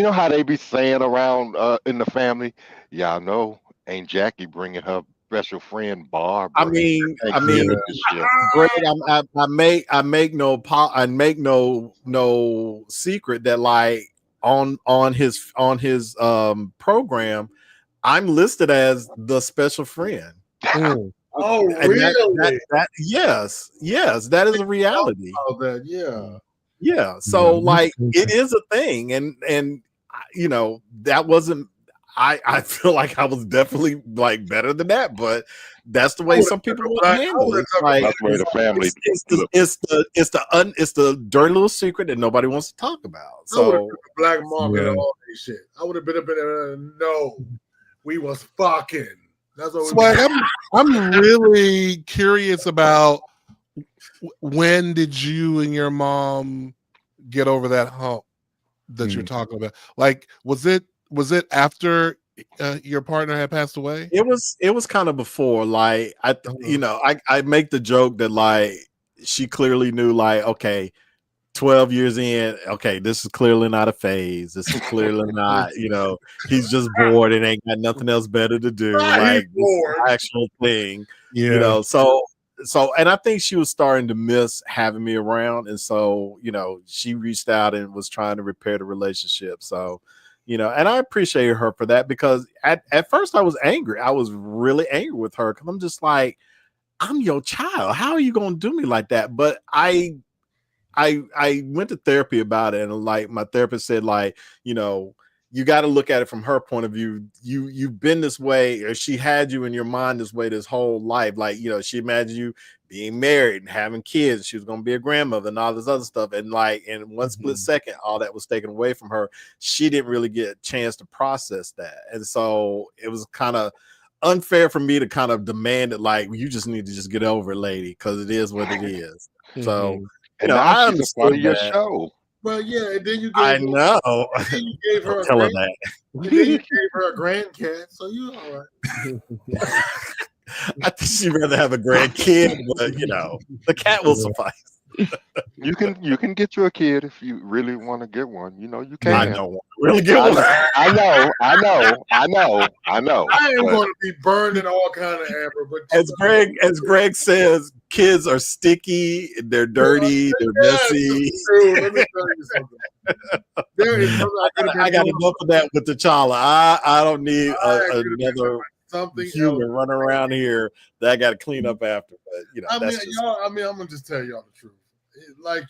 [SPEAKER 4] know how they be saying around in the family. Yeah, I know. Ain't Jackie bringing her special friend Barbara?
[SPEAKER 1] I mean, Greg, I make no secret that like on his program, I'm listed as the special friend.
[SPEAKER 2] Oh, really?
[SPEAKER 1] Yes, that is a reality. Yeah. So like it is a thing, and that wasn't. I feel like I was definitely like better than that, but that's the way some people will handle it. Like,
[SPEAKER 4] that's the way the family.
[SPEAKER 1] It's the dirty little secret that nobody wants to talk about. So
[SPEAKER 2] Black market and all that shit. I would have been up in there. No, we was fucking. That's what
[SPEAKER 3] SWaG, I'm really curious about when did you and your mom get over that hump that you're talking about? Like, was it after your partner had passed away?
[SPEAKER 1] It was kind of before. Like I make the joke that like she clearly knew, like, okay, 12 years in, okay, this is clearly not a phase. This is clearly not, he's just bored and ain't got nothing else better to do. Like, actual thing, So, and I think she was starting to miss having me around, and so, she reached out and was trying to repair the relationship. So, and I appreciate her for that, because at first I was angry. I was really angry with her, because I'm just like, I'm your child. How are you gonna do me like that? But I went to therapy about it, and like my therapist said, like, you got to look at it from her point of view. You've been this way, or she had you in your mind this way this whole life. Like, she imagined you being married and having kids. She was going to be a grandmother and all this other stuff. And like in one split second, all that was taken away from her. She didn't really get a chance to process that. And so it was kind of unfair for me to kind of demand it. Like, you just need to just get over it, lady, because it is what it is. So,
[SPEAKER 4] and now she's a part of your show.
[SPEAKER 2] Well, yeah, and then you gave her a grandcat, so you all right.
[SPEAKER 1] I think she'd rather have a grandkid, but the cat will suffice.
[SPEAKER 4] You can get you a kid if you really want to get one. You can.
[SPEAKER 1] I don't want to really get one.
[SPEAKER 4] I know.
[SPEAKER 2] I ain't going to be burned in all kind of amber. But
[SPEAKER 1] as Greg says, kids are sticky, they're dirty, they're messy.
[SPEAKER 2] True. Let me tell you something.
[SPEAKER 1] I got enough of that with T'Challa. I don't need another human running around here that I got to clean up after. But
[SPEAKER 2] I'm gonna just tell y'all the truth. Like,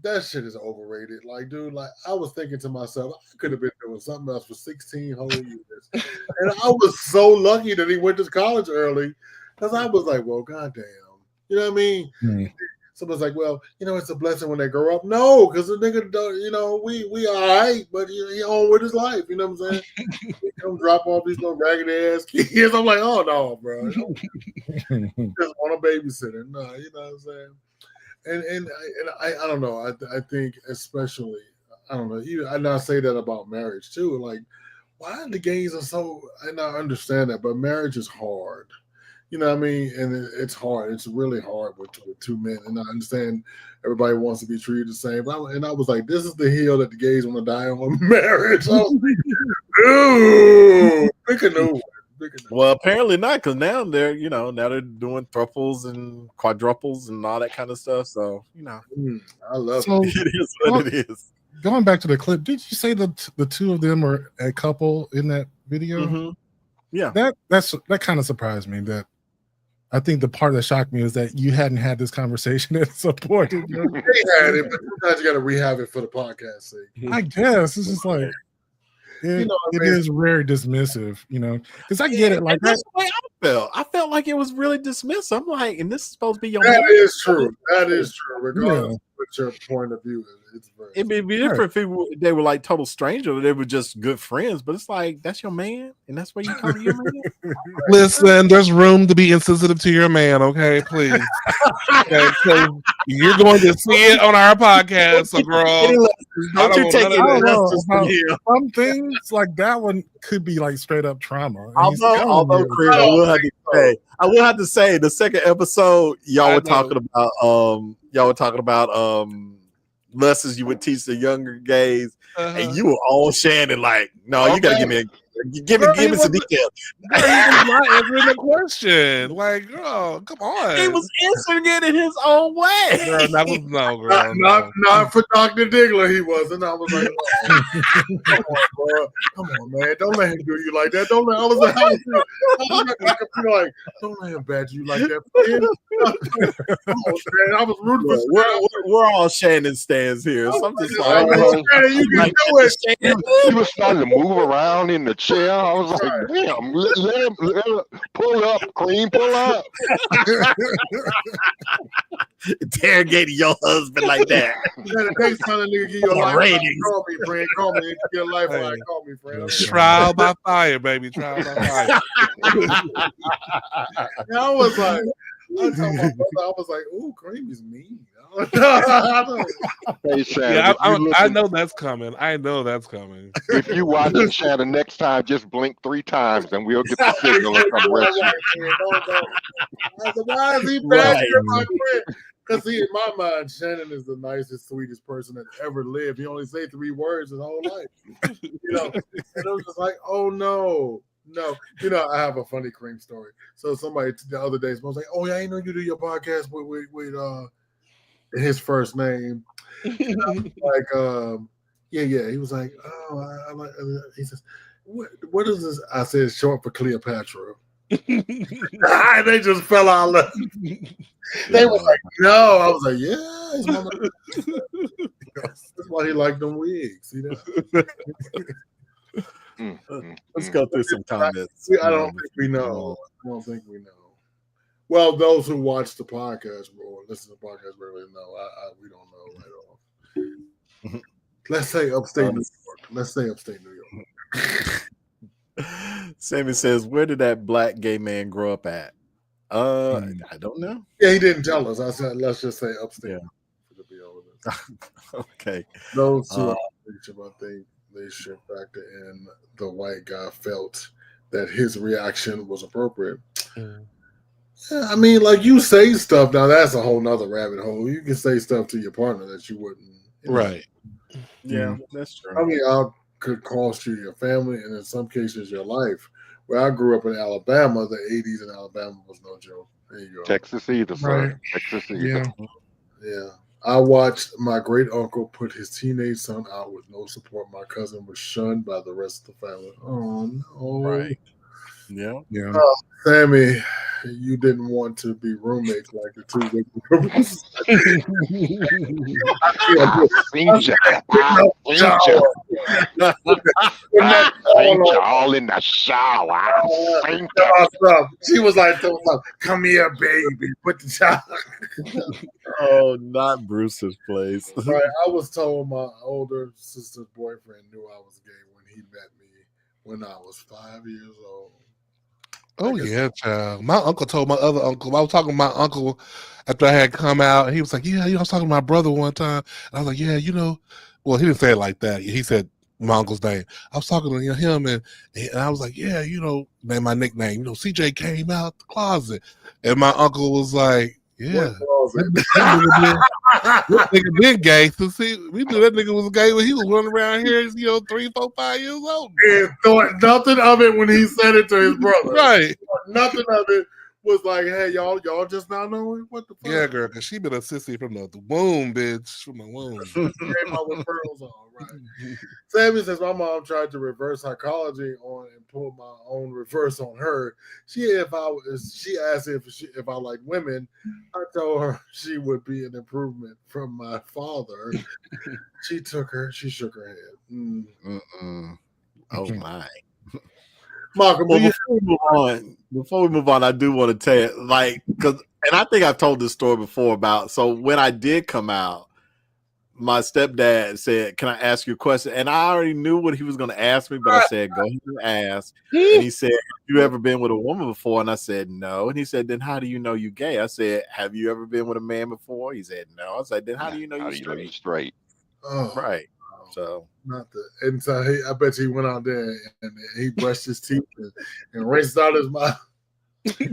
[SPEAKER 2] that shit is overrated. Like, dude, like, I was thinking to myself, I could have been doing something else for 16 whole years, and I was so lucky that he went to college early, because I was like, well, goddamn, you know what I mean? Someone's like, well, it's a blessing when they grow up. No, because the nigga don't, we all right, but he on with his life. You know what I'm saying? He come drop off these little ragged ass kids. I'm like, oh no, bro. Just want a babysitter. No, you know what I'm saying? And I don't know. I think especially, I don't know. And I say that about marriage too. Like, why the gays are so, and I understand that, but marriage is hard. You know what I mean? And it's hard. It's really hard with two men. And I understand everybody wants to be treated the same. And I was like, this is the hill that the gays want to die on, marriage. I was like, ooh, pick a new one.
[SPEAKER 1] Well, apparently not, because now they're doing thruples and quadruples and all that kind of stuff. So
[SPEAKER 2] I love
[SPEAKER 1] it. It is what it is.
[SPEAKER 5] Going back to the clip, did you say that the two of them are a couple in that video?
[SPEAKER 1] Mm-hmm. Yeah,
[SPEAKER 5] that kind of surprised me. That I think the part that shocked me is that you hadn't had this conversation at some point.
[SPEAKER 2] They had it, but sometimes you got to rehab it for the podcast sake.
[SPEAKER 5] I guess it's just like. It is very dismissive, because I get it. Like,
[SPEAKER 1] that's the way I felt. I felt like it was really dismissive. I'm like, and this is supposed to be your
[SPEAKER 2] That is true. That is true. Regardless of mature point of view. It's very.
[SPEAKER 1] It'd be different if they were like total strangers or they were just good friends. But it's like that's your man, and that's where you come to your man.
[SPEAKER 3] Listen, there's room to be insensitive to your man, okay? Please. Okay, so you're going to see it on our podcast, so girl.
[SPEAKER 1] Don't you take any lessons from here.
[SPEAKER 5] Some things like that one could be like straight up trauma.
[SPEAKER 1] Although Chris, I will have to say the second episode, y'all were talking about lessons you would teach the younger gays, and you were all Shannon like, no, you gotta give me some details.
[SPEAKER 3] He was not answering the question. Like, girl, come on.
[SPEAKER 1] He was answering it in his own way.
[SPEAKER 3] Girl, that was girl.
[SPEAKER 2] Not for Dr. Diggler, he wasn't. I was like, come on, bro. Come on, man. Don't let him do you like that. Don't let I was like, don't let him badger you like that. Come on, man. I was rooting for
[SPEAKER 1] we're all Shannon stands here. So I'm just like,
[SPEAKER 2] you can do it.
[SPEAKER 4] He was starting to move around in the chair. I was like, damn, let him pull up, Cream, pull up.
[SPEAKER 1] Interrogating your husband like that.
[SPEAKER 2] The next time a nigga give you a life, call me, friend. Call me. If you get a life, call me, friend.
[SPEAKER 3] Trial by fire, baby. Trial by fire.
[SPEAKER 2] I was like, ooh, Cream is mean.
[SPEAKER 4] Hey, Shannon,
[SPEAKER 3] yeah, I know that's coming. I know that's coming.
[SPEAKER 4] If you watch it, Shannon, next time just blink 3 times and we'll get the signal and come arrest you.
[SPEAKER 2] Why is he bad my friend? Because see, in my mind, Shannon is the nicest, sweetest person that ever lived. He only say 3 words his whole life. And I was just like, oh no. I have a funny Cream story. So somebody the other day was like, oh yeah, I know you do your podcast with his first name. Yeah. He was like, oh, I like. He says, what is this? I said, short for Cleopatra. They just fell out. They were like, no. I was like, yeah, his mama. That's why he liked them wigs. See that?
[SPEAKER 1] Let's go through some comments.
[SPEAKER 2] I don't think we know. Well, those who watch the podcast or listen to the podcast really know. We don't know at all. Let's say upstate New York.
[SPEAKER 1] Sammy says, where did that black gay man grow up at? I don't know.
[SPEAKER 2] Yeah, he didn't tell us. I said, let's just say upstate.
[SPEAKER 1] Yeah. Okay.
[SPEAKER 2] Those who are I think they should factor in the white guy felt that his reaction was appropriate. Yeah, I mean, like you say stuff. Now that's a whole nother rabbit hole. You can say stuff to your partner that you wouldn't.
[SPEAKER 3] Right.
[SPEAKER 1] Yeah, that's true.
[SPEAKER 2] I mean, could cost you your family and in some cases your life. Where I grew up in Alabama, the 80s in Alabama was no joke. There you go.
[SPEAKER 4] Texas either, sir. Texas either.
[SPEAKER 2] Yeah. I watched my great uncle put his teenage son out with no support. My cousin was shunned by the rest of the family. Oh no!
[SPEAKER 1] Right? Yeah.
[SPEAKER 2] Sammy, you didn't want to be roommates like the 2 big brothers.
[SPEAKER 4] All in the shower.
[SPEAKER 2] She was like, come here, baby. Put the child.
[SPEAKER 1] Oh, not Bruce's place.
[SPEAKER 2] Right. I was told my older sister's boyfriend knew I was gay when he met me when I was 5 years old.
[SPEAKER 3] Oh yeah, child. My uncle told my other uncle. I was talking to my uncle after I had come out, and he was like, "Yeah, I was talking to my brother one time." And I was like, "Yeah, well, he didn't say it like that. He said my uncle's name. I was talking to him, and I was like, "Yeah, name my nickname. CJ came out the closet," and my uncle was like, "Yeah, that nigga been gay. So see, we knew that nigga was gay when he was running around here, 3, 4, 5 years old."
[SPEAKER 2] And thought nothing of it when he said it to his brother.
[SPEAKER 3] Right.
[SPEAKER 2] Nothing of it was like, hey, y'all just not knowing what the fuck.
[SPEAKER 3] Yeah, girl, because she been a sissy from the womb, bitch. From the womb.
[SPEAKER 2] Came out with pearls on, right? Sammy says my mom tried to reverse psychology on and pull my own reverse on her. She asked if I like women. I told her she would be an improvement from my father. She shook her head.
[SPEAKER 1] Oh my.
[SPEAKER 2] Malcolm,
[SPEAKER 1] before we move on, I do want to tell you, and I think I've told this story before about, so when I did come out, my stepdad said, "Can I ask you a question?" And I already knew what he was going to ask me, but I said, "Go ahead and ask." And he said, "Have you ever been with a woman before?" And I said, "No." And he said, "Then how do you know you gay?" I said, "Have you ever been with a man before?" He said, "No." I said, "Then how do you know you straight?"
[SPEAKER 4] Straight?
[SPEAKER 2] Oh,
[SPEAKER 1] Right. So
[SPEAKER 2] not the. And so I bet you he went out there and he brushed his teeth and rinsed out his mouth. I'm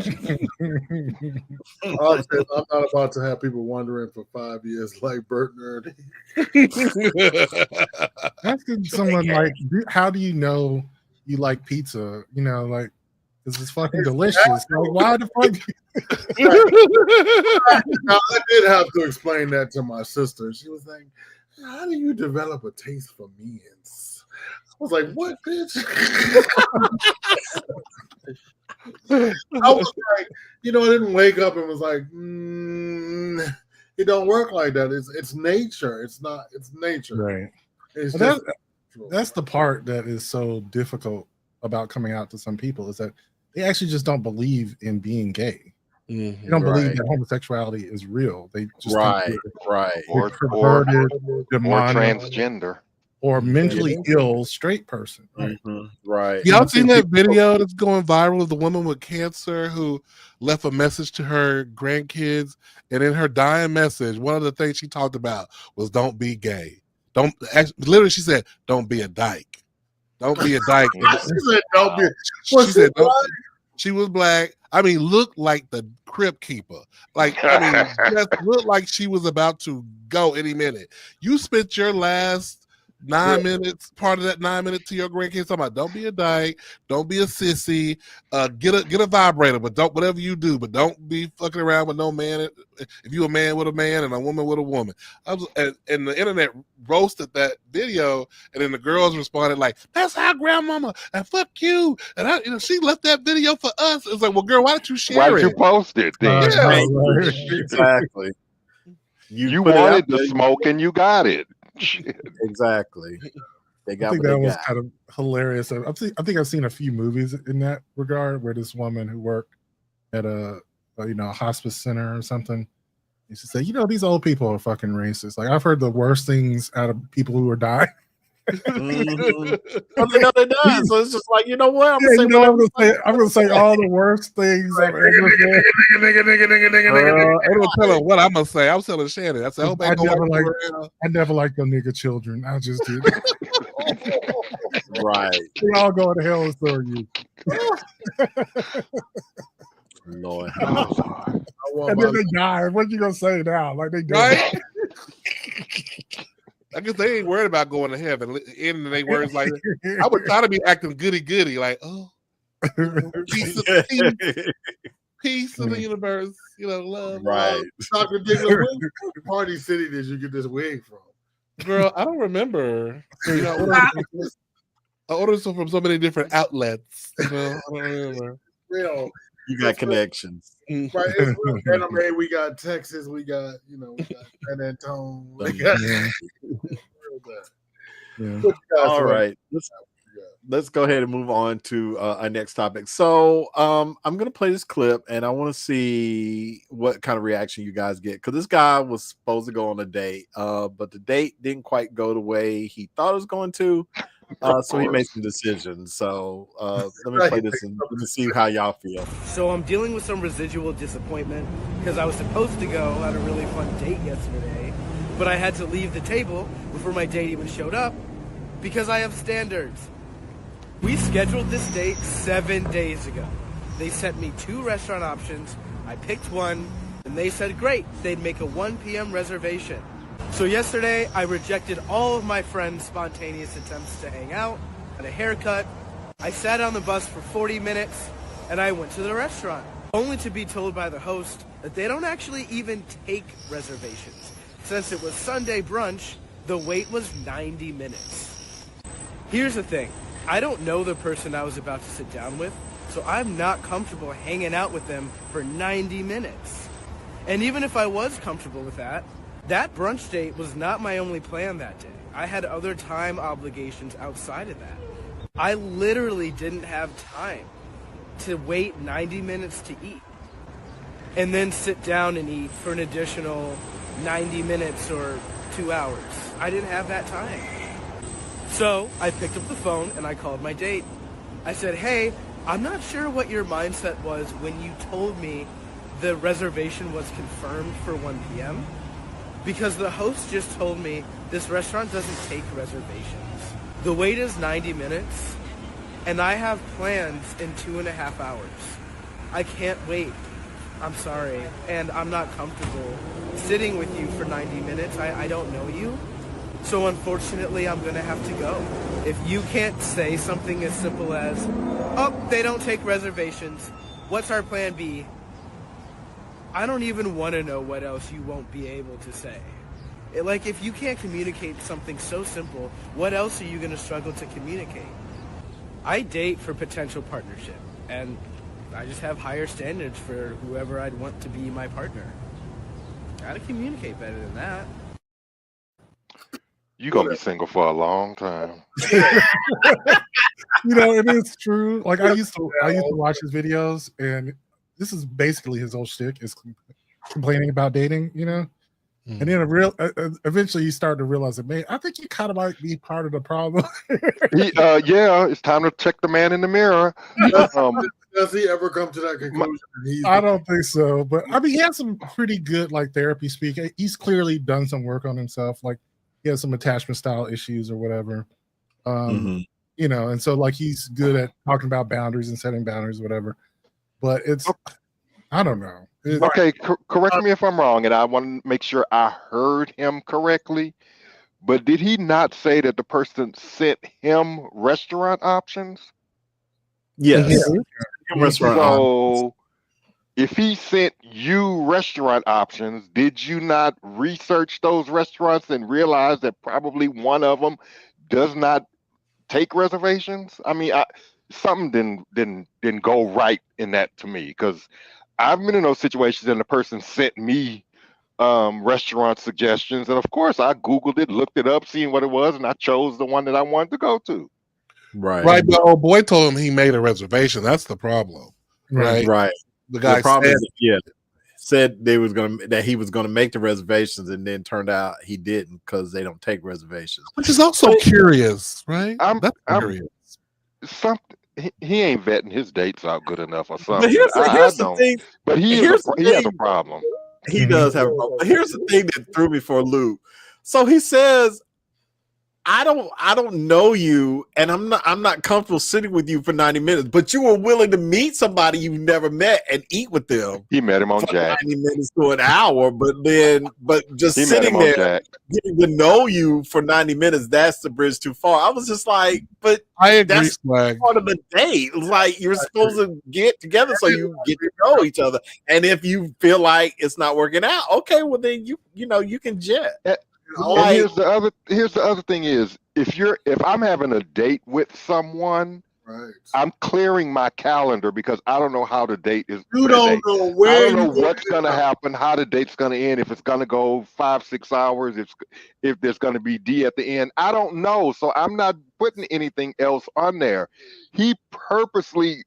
[SPEAKER 2] not about to have people wondering for 5 years like Bert Nerd.
[SPEAKER 5] Asking someone like, how do you know you like pizza? You know, like, because it's fucking delicious. Like, why the fuck?
[SPEAKER 2] Now, I did have to explain that to my sister. She was like, "How do you develop a taste for men's?" I was like, "What, bitch?" I was like, I didn't wake up and was like, it don't work like that. It's nature. It's not. It's nature.
[SPEAKER 5] Right.
[SPEAKER 2] It's
[SPEAKER 5] Well,
[SPEAKER 2] just
[SPEAKER 5] that's the part that is so difficult about coming out to some people, is that they actually just don't believe in being gay. They don't believe that homosexuality is real. They just think
[SPEAKER 4] or
[SPEAKER 5] perverted, demonic,
[SPEAKER 4] transgender,
[SPEAKER 5] or mentally ill straight person. Right.
[SPEAKER 1] Right.
[SPEAKER 3] Y'all seen that video that's going viral of the woman with cancer who left a message to her grandkids, and in her dying message, one of the things she talked about was don't be gay. Literally, she said, "Don't be a dyke. Don't be a dyke."
[SPEAKER 2] She said, "Don't be."
[SPEAKER 3] She said, she was black. I mean, looked like the crypt keeper. Like, I mean, just looked like she was about to go any minute. You spent your last 9 minutes, part of that 9 minutes, to your grandkids talking about don't be a dyke, don't be a sissy, get a vibrator, but don't, whatever you do, but don't be fucking around with no man. If you a man with a man and a woman with a woman. And the internet roasted that video, and then the girls responded like, "That's our grandmama, and fuck you." And she left that video for us. It's like, well, girl, why didn't you share it?
[SPEAKER 4] Why did you post it then?
[SPEAKER 1] Exactly.
[SPEAKER 4] You wanted the smoke and you got it.
[SPEAKER 1] Exactly. They got
[SPEAKER 5] I think
[SPEAKER 1] what
[SPEAKER 5] that
[SPEAKER 1] they
[SPEAKER 5] was
[SPEAKER 1] got.
[SPEAKER 5] kind of hilarious. I think I've seen a few movies in that regard where this woman who worked at a hospice center or something used to say, these old people are fucking racist. Like, I've heard the worst things out of people who are dying.
[SPEAKER 1] Well, they know they done. So it's just like, you know what? I'm
[SPEAKER 5] gonna say all the worst things I've ever said.
[SPEAKER 3] I don't tell her what I'm gonna say. I'm telling Shannon. I said,
[SPEAKER 5] I never liked your nigga children. I just did.
[SPEAKER 1] Right.
[SPEAKER 5] We all go to hell, and so are you.
[SPEAKER 1] Lord.
[SPEAKER 5] And then they die. What you gonna say now? Like, they died.
[SPEAKER 3] I guess they ain't worried about going to heaven. Ending their words like that. I would try to be acting goody, like, oh, peace in the universe, love.
[SPEAKER 1] Right.
[SPEAKER 2] Dr. Diggler, what party city did you get this wig from?
[SPEAKER 3] Girl, I don't remember. I ordered some from so many different outlets. I don't remember.
[SPEAKER 1] You got connections.
[SPEAKER 2] Right. It's anime. We got Texas. We got, San Antonio. We got
[SPEAKER 1] All right. Let's go ahead and move on to our next topic. So I'm going to play this clip, and I want to see what kind of reaction you guys get, because this guy was supposed to go on a date, but the date didn't quite go the way he thought it was going to. So he made some decisions. So let me play this and let me see how y'all feel.
[SPEAKER 9] So I'm dealing with some residual disappointment because I was supposed to go on a really fun date yesterday, but I had to leave the table before my date even showed up because I have standards. We scheduled this date 7 days ago. They sent me 2 restaurant options. I picked one, and they said great, they'd make a 1 p.m. reservation. So yesterday, I rejected all of my friends' spontaneous attempts to hang out, got a haircut. I sat on the bus for 40 minutes, and I went to the restaurant, only to be told by the host that they don't actually even take reservations. Since it was Sunday brunch, the wait was 90 minutes. Here's the thing. I don't know the person I was about to sit down with, so I'm not comfortable hanging out with them for 90 minutes. And even if I was comfortable with that brunch date was not my only plan that day. I had other time obligations outside of that. I literally didn't have time to wait 90 minutes to eat and then sit down and eat for an additional 90 minutes or 2 hours. I didn't have that time. So I picked up the phone and I called my date. I said, hey, I'm not sure what your mindset was when you told me the reservation was confirmed for 1 p.m. because the host just told me this restaurant doesn't take reservations. The wait is 90 minutes and I have plans in 2.5 hours. I can't wait. I'm sorry. And I'm not comfortable sitting with you for 90 minutes. I don't know you. So unfortunately, I'm going to have to go. If you can't say something as simple as, oh, they don't take reservations, what's our plan B? I don't even want to know what else you won't be able to say. Like, if you can't communicate something so simple, what else are you going to struggle to communicate? I date for potential partnership, and I just have higher standards for whoever I'd want to be my partner. Gotta communicate better than that.
[SPEAKER 4] You're gonna be single for a long time.
[SPEAKER 5] It is true. Like I used to watch his videos, and this is basically his whole shtick is complaining about dating, And then eventually you start to realize that, man, I think you kind of might be part of the problem.
[SPEAKER 4] Yeah, it's time to check the man in the mirror.
[SPEAKER 2] Does he ever come to that conclusion?
[SPEAKER 5] I don't think so, but I mean, he has some pretty good therapy speak. He's clearly done some work on himself. Like he has some attachment style issues or whatever. And so he's good at talking about boundaries and setting boundaries, whatever. But it's, I don't know.
[SPEAKER 4] Okay, correct me if I'm wrong, and I want to make sure I heard him correctly. But did he not say that the person sent him restaurant options?
[SPEAKER 1] Yes.
[SPEAKER 4] Restaurant so if he sent you restaurant options, did you not research those restaurants and realize that probably one of them does not take reservations? I mean, something didn't go right in that to me, because I've been in those situations and the person sent me restaurant suggestions, and of course I Googled it, looked it up, seeing what it was, and I chose the one that I wanted to go to.
[SPEAKER 3] Right, but old boy told him he made a reservation. That's the problem. Right.
[SPEAKER 1] The guy said he was gonna make the reservations, and then turned out he didn't because they don't take reservations.
[SPEAKER 3] Which is also curious, right?
[SPEAKER 4] I'm
[SPEAKER 3] curious.
[SPEAKER 4] He ain't vetting his dates out good enough or something.
[SPEAKER 1] But here's the thing.
[SPEAKER 4] But he has a problem.
[SPEAKER 1] He does have a problem. But here's the thing that threw me for a loop. So he says, I don't know you, and I'm not comfortable sitting with you for 90 minutes, but you were willing to meet somebody you've never met and eat with them.
[SPEAKER 4] He met him on Jack.
[SPEAKER 1] 90 minutes to an hour, but just sitting there getting to know you for 90 minutes, that's the bridge too far. I was just like, but
[SPEAKER 3] I agree,
[SPEAKER 1] that's part of the date. Like, you're supposed to get together so you get to know each other. And if you feel like it's not working out, okay, well then you can jet.
[SPEAKER 4] And here's the other thing is, if I'm having a date with someone, I'm clearing my calendar because I don't know how the date is.
[SPEAKER 2] You don't know where.
[SPEAKER 4] I don't know what's going to happen, how the date's going to end, if it's going to go 5-6 hours, if there's going to be D at the end. I don't know, so I'm not putting anything else on there. He purposely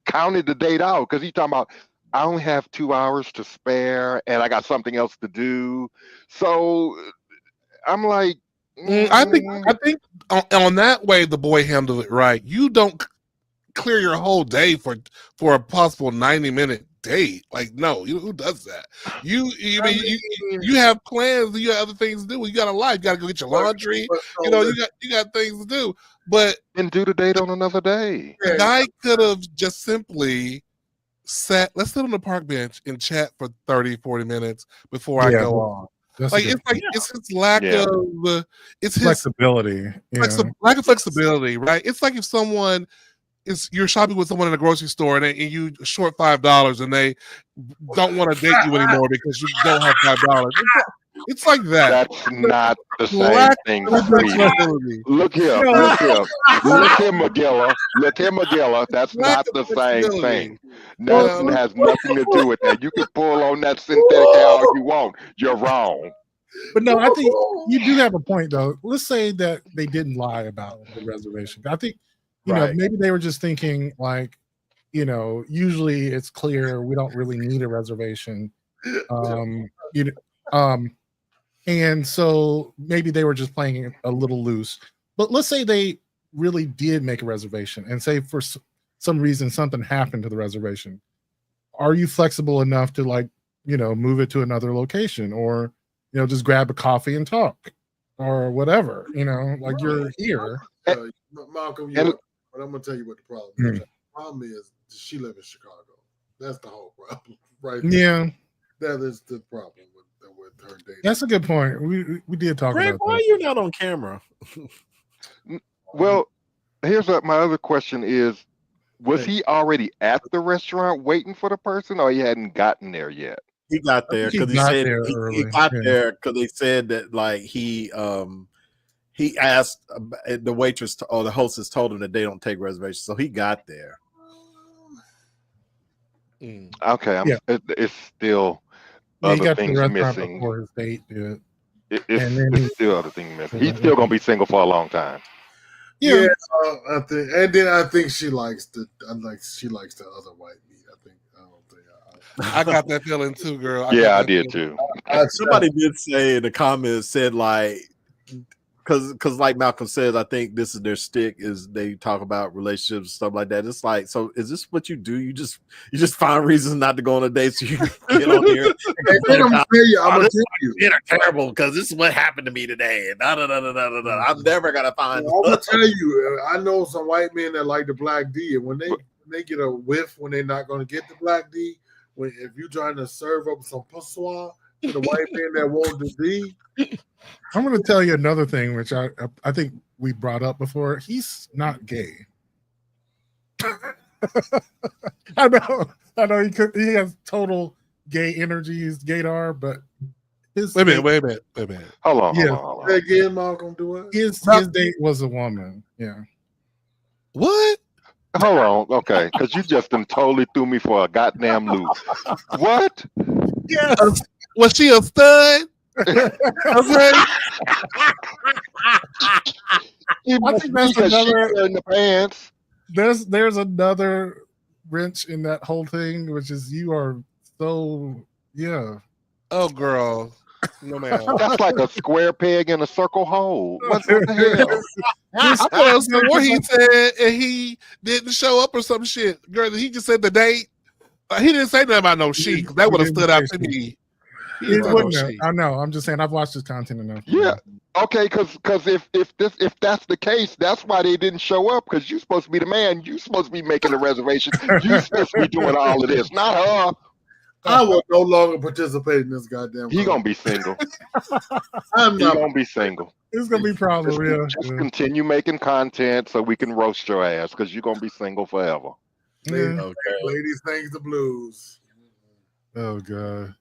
[SPEAKER 4] counted the date out because he's talking about, I only have 2 hours to spare and I got something else to do. So I'm like,
[SPEAKER 3] I think on that way the boy handled it right. You don't clear your whole day for a possible 90-minute date. Like, no, who does that? You have plans, you have other things to do. You got a life, you got to go get your laundry. You got things to do. But
[SPEAKER 4] and do the date on another day.
[SPEAKER 3] The guy could have just simply let's sit on the park bench and chat for 30-40 minutes before I go on. It's his lack of his
[SPEAKER 5] flexibility.
[SPEAKER 3] Lack of flexibility, right? It's like if you're shopping with someone in a grocery store and you short $5 and they don't want to date you anymore because you don't have $5. It's like that.
[SPEAKER 4] That's not the same thing. Look here, McGilla. That's not the same thing. That has nothing to do with that. You can pull on that synthetic all you want. You're wrong.
[SPEAKER 5] But no, I think you do have a point, though. Let's say that they didn't lie about the reservation. I think, maybe they were just thinking usually it's clear we don't really need a reservation. And so maybe they were just playing it a little loose. But let's say they really did make a reservation and say for some reason something happened to the reservation. Are you flexible enough to like, move it to another location or, just grab a coffee and talk or whatever, like you're here.
[SPEAKER 2] Malcolm, but I'm going to tell you what the problem is. The problem is she lives in Chicago. That's the whole problem, right?
[SPEAKER 5] Yeah.
[SPEAKER 2] That is the problem with her dating.
[SPEAKER 5] That's a good point. We did talk
[SPEAKER 1] Greg,
[SPEAKER 5] about
[SPEAKER 1] why
[SPEAKER 5] that.
[SPEAKER 1] are you not on camera?
[SPEAKER 4] Well, here's my other question is, was he already at the restaurant waiting for the person, or he hadn't gotten there yet?
[SPEAKER 1] He got there because he said he got there because they said that like he asked the waitress or the hostess told him that they don't take reservations, so he got there.
[SPEAKER 4] Okay, it's still other things missing.
[SPEAKER 5] Before his date,
[SPEAKER 4] It's still other things missing. He's still gonna be single for a long time.
[SPEAKER 2] Yeah, I think, and then I think she likes the other white meat.
[SPEAKER 3] I got that feeling too, girl.
[SPEAKER 4] I did too.
[SPEAKER 1] Somebody did say in the comments said like, because like Malcolm says, I think this is their stick is they talk about relationships and stuff like that. It's like, so is this what you do? You just find reasons not to go on a date so you can get on here.
[SPEAKER 2] I'm gonna tell you,
[SPEAKER 1] it's terrible because this is what happened to me today. And I'm never gonna find.
[SPEAKER 2] I'm gonna tell you, I know some white men that like the black D, and when they get a whiff when they're not gonna get the black D, if you're trying to serve up some poussoir to the white man that want the D.
[SPEAKER 5] I'm going to tell you another thing, which I think we brought up before. He's not gay. I know he has total gay energy. He's gaydar, but
[SPEAKER 3] wait a minute.
[SPEAKER 4] Hold on.
[SPEAKER 2] Again, Malcolm, do it.
[SPEAKER 5] His date was a woman. Yeah.
[SPEAKER 3] What?
[SPEAKER 4] Hold on. Okay, because you just totally threw me for a goddamn loop. What?
[SPEAKER 3] Yes. Was she a stud? Okay.
[SPEAKER 5] I think that's another
[SPEAKER 4] in the pants.
[SPEAKER 5] There's another wrench in that whole thing, which is you are so
[SPEAKER 3] Oh, girl, no man.
[SPEAKER 4] That's like a square peg in a circle hole. What the hell?
[SPEAKER 3] I thought it was what he said, and he didn't show up or some shit. Girl, he just said the date. He didn't say nothing about no she. That would have stood out to me.
[SPEAKER 5] I know. I'm just saying. I've watched his content enough.
[SPEAKER 4] Yeah. Okay. Because if that's the case, that's why they didn't show up. Because you're supposed to be the man. You're supposed to be making the reservation. You're supposed to be doing all of this, not her.
[SPEAKER 2] I will no longer participate in this goddamn.
[SPEAKER 4] He gonna be single.
[SPEAKER 2] I'm not
[SPEAKER 4] gonna be single.
[SPEAKER 5] It's gonna be problem.
[SPEAKER 4] Just continue making content so we can roast your ass because you're gonna be single forever.
[SPEAKER 2] Ladies sings the blues.
[SPEAKER 5] Oh God.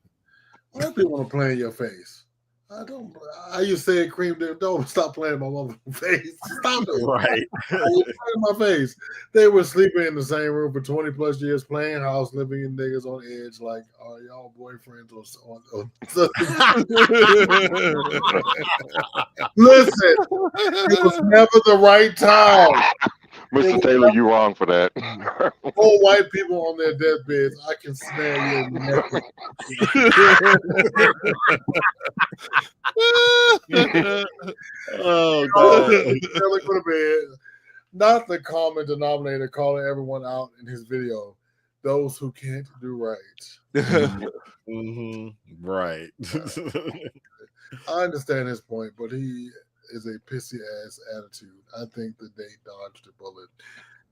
[SPEAKER 2] Why people want to play in your face? I used to say, Cream, don't stop playing in my mother's face. Stop it.
[SPEAKER 1] Right.
[SPEAKER 2] Playing in my face. They were sleeping in the same room for 20 plus years, playing house, living in niggas on edge. Like, are y'all boyfriends or Listen, it was never the right time.
[SPEAKER 4] Mr. Taylor, you're wrong for that.
[SPEAKER 2] All white people on their deathbeds, I can smell your neck.
[SPEAKER 1] Oh, God.
[SPEAKER 2] Taylor go to bed. Not the common denominator calling everyone out in his video. Those who can't do right.
[SPEAKER 1] Right.
[SPEAKER 2] I understand his point, but he is a pissy ass attitude. I think the date dodged a bullet.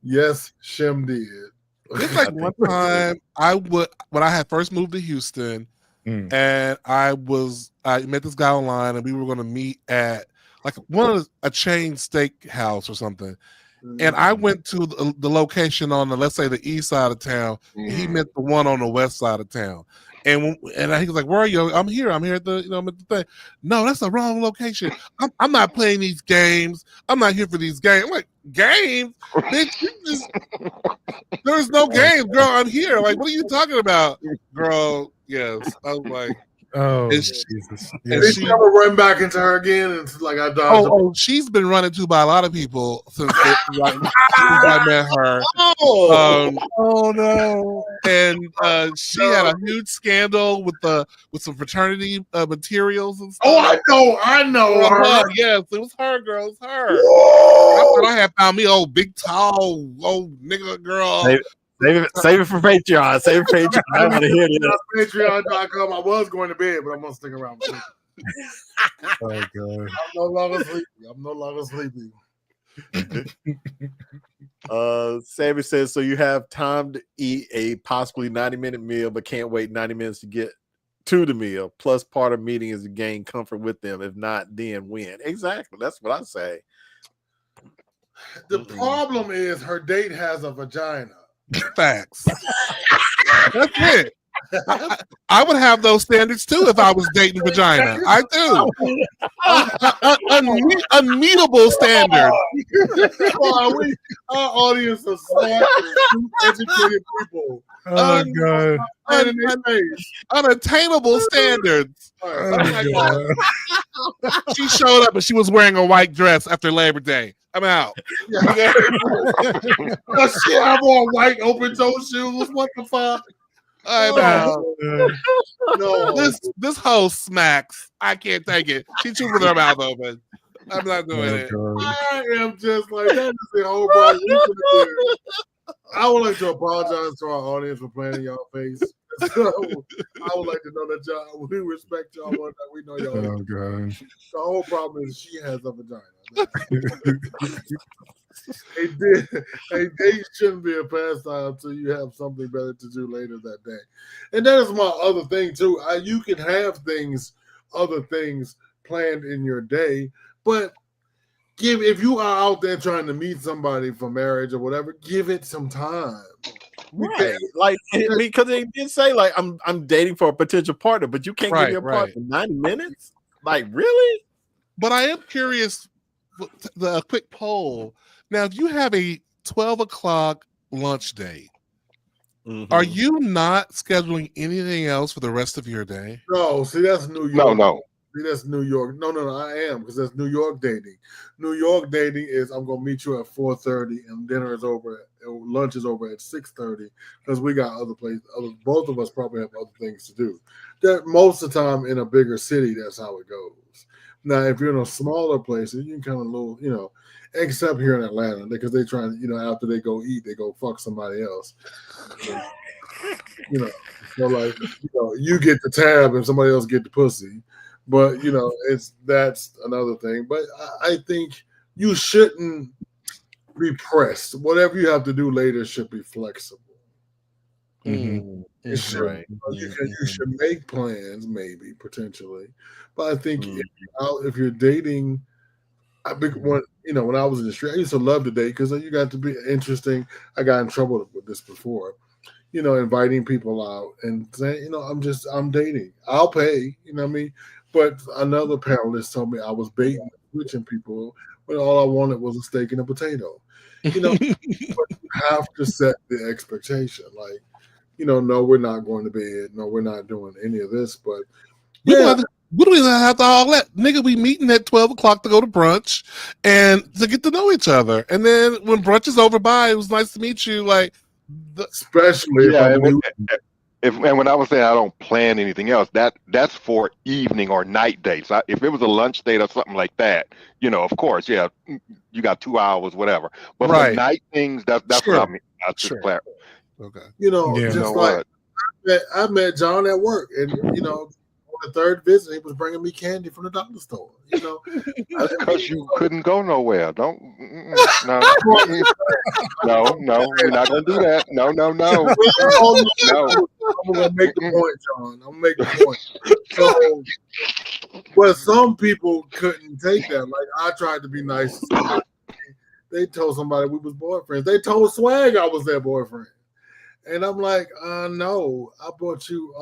[SPEAKER 2] Yes, Shem did.
[SPEAKER 3] It's like one time when I had first moved to Houston, and I met this guy online, and we were going to meet at like a chain steak house or something. And I went to the location on let's say the east side of town. And he meant the one on the west side of town. And he was like, "Where are you?" I'm here at the I'm at the thing. No, that's the wrong location. I'm not playing these games. I'm not here for these games. I'm like, games? Bitch, there's no games, girl. I'm here. Like, what are you talking about, girl? Yes, I was like,
[SPEAKER 5] Oh,
[SPEAKER 3] And
[SPEAKER 5] Jesus.
[SPEAKER 3] and
[SPEAKER 2] Did
[SPEAKER 3] she-
[SPEAKER 2] you ever run back into her again? And it's like I dodged.
[SPEAKER 3] she's been running to by a lot of people since I met her.
[SPEAKER 2] Oh no!
[SPEAKER 3] And she had a huge scandal with some fraternity materials and stuff.
[SPEAKER 2] Oh, I know her.
[SPEAKER 3] Yes, it was her, girl. It's her.
[SPEAKER 2] Whoa!
[SPEAKER 3] I thought I had found me old big tall old nigga girl.
[SPEAKER 1] Save it for Patreon. Save it for Patreon. I want to hear this.
[SPEAKER 2] Patreon.com. I was going to bed, but I'm gonna stick around.
[SPEAKER 5] Oh God.
[SPEAKER 2] I'm no longer sleepy.
[SPEAKER 1] Sammy says, so you have time to eat a possibly 90-minute meal, but can't wait 90 minutes to get to the meal. Plus, part of meeting is to gain comfort with them. If not, then win. Exactly. That's what I say.
[SPEAKER 2] The problem is her date has a vagina.
[SPEAKER 3] Facts. That's it. I would have those standards too if I was dating vagina. I do. Unmeetable standard.
[SPEAKER 2] Our audience is smart, educated people.
[SPEAKER 5] Oh God.
[SPEAKER 3] Unattainable standards.
[SPEAKER 5] Oh, God.
[SPEAKER 3] She showed up and she was wearing a white dress after Labor Day. I'm out.
[SPEAKER 2] Oh, shit, I'm on white open toe shoes. What the fuck?
[SPEAKER 3] I'm out.
[SPEAKER 2] No.
[SPEAKER 3] This whole smacks. I can't take it. She chewed with her mouth open. I'm not doing it.
[SPEAKER 2] I am just like, that is the whole problem. I would like to apologize to our audience for playing in y'all face. So, I would like to know that y'all, we respect y'all more than we know y'all.
[SPEAKER 5] Oh God.
[SPEAKER 2] The whole problem is she has a vagina. A date shouldn't be a pastime until you have something better to do later that day. And that is my other thing too. You can have other things planned in your day, but if you are out there trying to meet somebody for marriage or whatever, give it some time.
[SPEAKER 1] Right. Like, because they did say, like, I'm dating for a potential partner, but you can't give me a partner in 90 minutes? Like, really?
[SPEAKER 3] But I am curious, the quick poll. Now, if you have a 12 o'clock lunch date, are you not scheduling anything else for the rest of your day?
[SPEAKER 2] No, see, that's New York.
[SPEAKER 4] No.
[SPEAKER 2] See, that's New York. No, I am, because that's New York dating. New York dating is I'm gonna meet you at 4:30 and dinner is over. Lunch is over at 6:30 because we got other places. Both of us probably have other things to do. That most of the time in a bigger city, that's how it goes. Now, if you're in a smaller place, you can kind of little, except here in Atlanta, because they try to, after they go eat, they go fuck somebody else. So like, you get the tab and somebody else get the pussy. But that's another thing. But I think you shouldn't be pressed. Whatever you have to do later should be flexible. It should.
[SPEAKER 1] Right.
[SPEAKER 2] You should make plans, maybe potentially. But I think if you're dating, when I was in the street, I used to love to date because you got to be interesting. I got in trouble with this before. Inviting people out and saying, I'm dating. I'll pay. You know what I mean? But another panelist told me I was baiting, switching people, when all I wanted was a steak and a potato. But you have to set the expectation. Like, no, we're not going to bed. No, we're not doing any of this. But
[SPEAKER 3] we don't even have to all that. Nigga, we meeting at 12 o'clock to go to brunch and to get to know each other. And then when brunch is over, bye, it was nice to meet you. Like,
[SPEAKER 2] especially
[SPEAKER 4] and when I was saying I don't plan anything else, that's for evening or night dates. If it was a lunch date or something like that, of course, yeah, you got 2 hours, whatever. But for night things, that's what I mean. That's just clarify.
[SPEAKER 3] Okay.
[SPEAKER 2] I met John at work, and on the third visit, he was bringing me candy from the dollar store.
[SPEAKER 4] That's because you couldn't go nowhere. No, we're not gonna do that. No.
[SPEAKER 2] I'm gonna make the point, John. I'm gonna make the point. So, but some people couldn't take that. Like, I tried to be nice. They told somebody we was boyfriends. They told SWaG I was their boyfriend, and I'm like, no, I bought you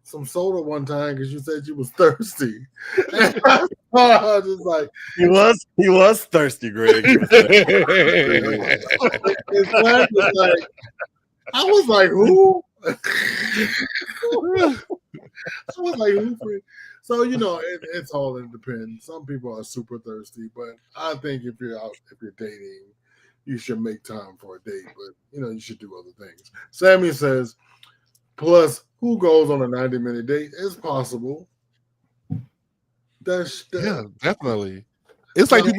[SPEAKER 2] some soda one time because you said you was thirsty. I was just like,
[SPEAKER 1] he was thirsty, Greg.
[SPEAKER 2] I was like, who? I was like, who free? So it's all it depends. Some people are super thirsty, but I think if you're dating, you should make time for a date. But you should do other things. Sammy says, plus, who goes on a 90-minute date? It's possible.
[SPEAKER 3] Yeah, definitely. It's like you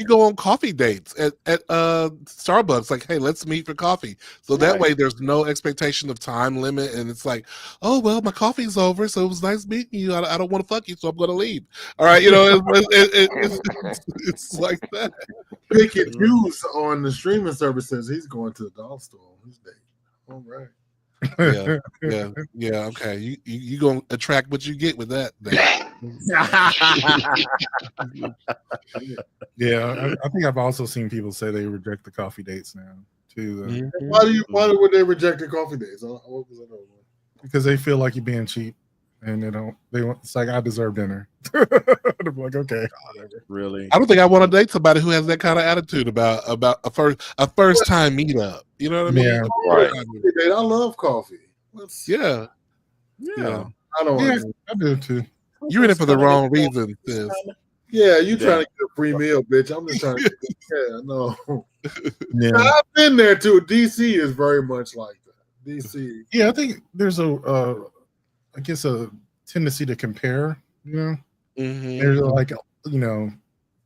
[SPEAKER 3] go on coffee dates at Starbucks. Like, hey, let's meet for coffee. So that way, there's no expectation of time limit, and it's like, oh well, my coffee's over, so it was nice meeting you. I don't want to fuck you, so I'm going to leave. All right, it's like that.
[SPEAKER 2] Pick and choose on the streaming services. He's going to the dollar store. He's dating. All right.
[SPEAKER 3] Yeah. Okay, you gonna attract what you get with that.
[SPEAKER 5] Yeah, I think I've also seen people say they reject the coffee dates now too.
[SPEAKER 2] Why would they reject the coffee dates? What was it over?
[SPEAKER 5] Because they feel like you're being cheap, and it's like, I deserve dinner. I'm like, okay, whatever.
[SPEAKER 1] Really?
[SPEAKER 3] I don't think I want to date somebody who has that kind of attitude about a first time meetup. You know what I mean?
[SPEAKER 5] Yeah.
[SPEAKER 4] Right.
[SPEAKER 2] I love coffee.
[SPEAKER 3] Yeah.
[SPEAKER 2] I don't.
[SPEAKER 5] Yeah, I do too.
[SPEAKER 3] You're in it for the wrong reason, sis.
[SPEAKER 2] Yeah, you trying to get a free meal, bitch. I'm just trying to get no.
[SPEAKER 5] Yeah.
[SPEAKER 2] Now, I've been there too. DC is very much like that. DC.
[SPEAKER 5] Yeah, I think there's a tendency to compare, There's like,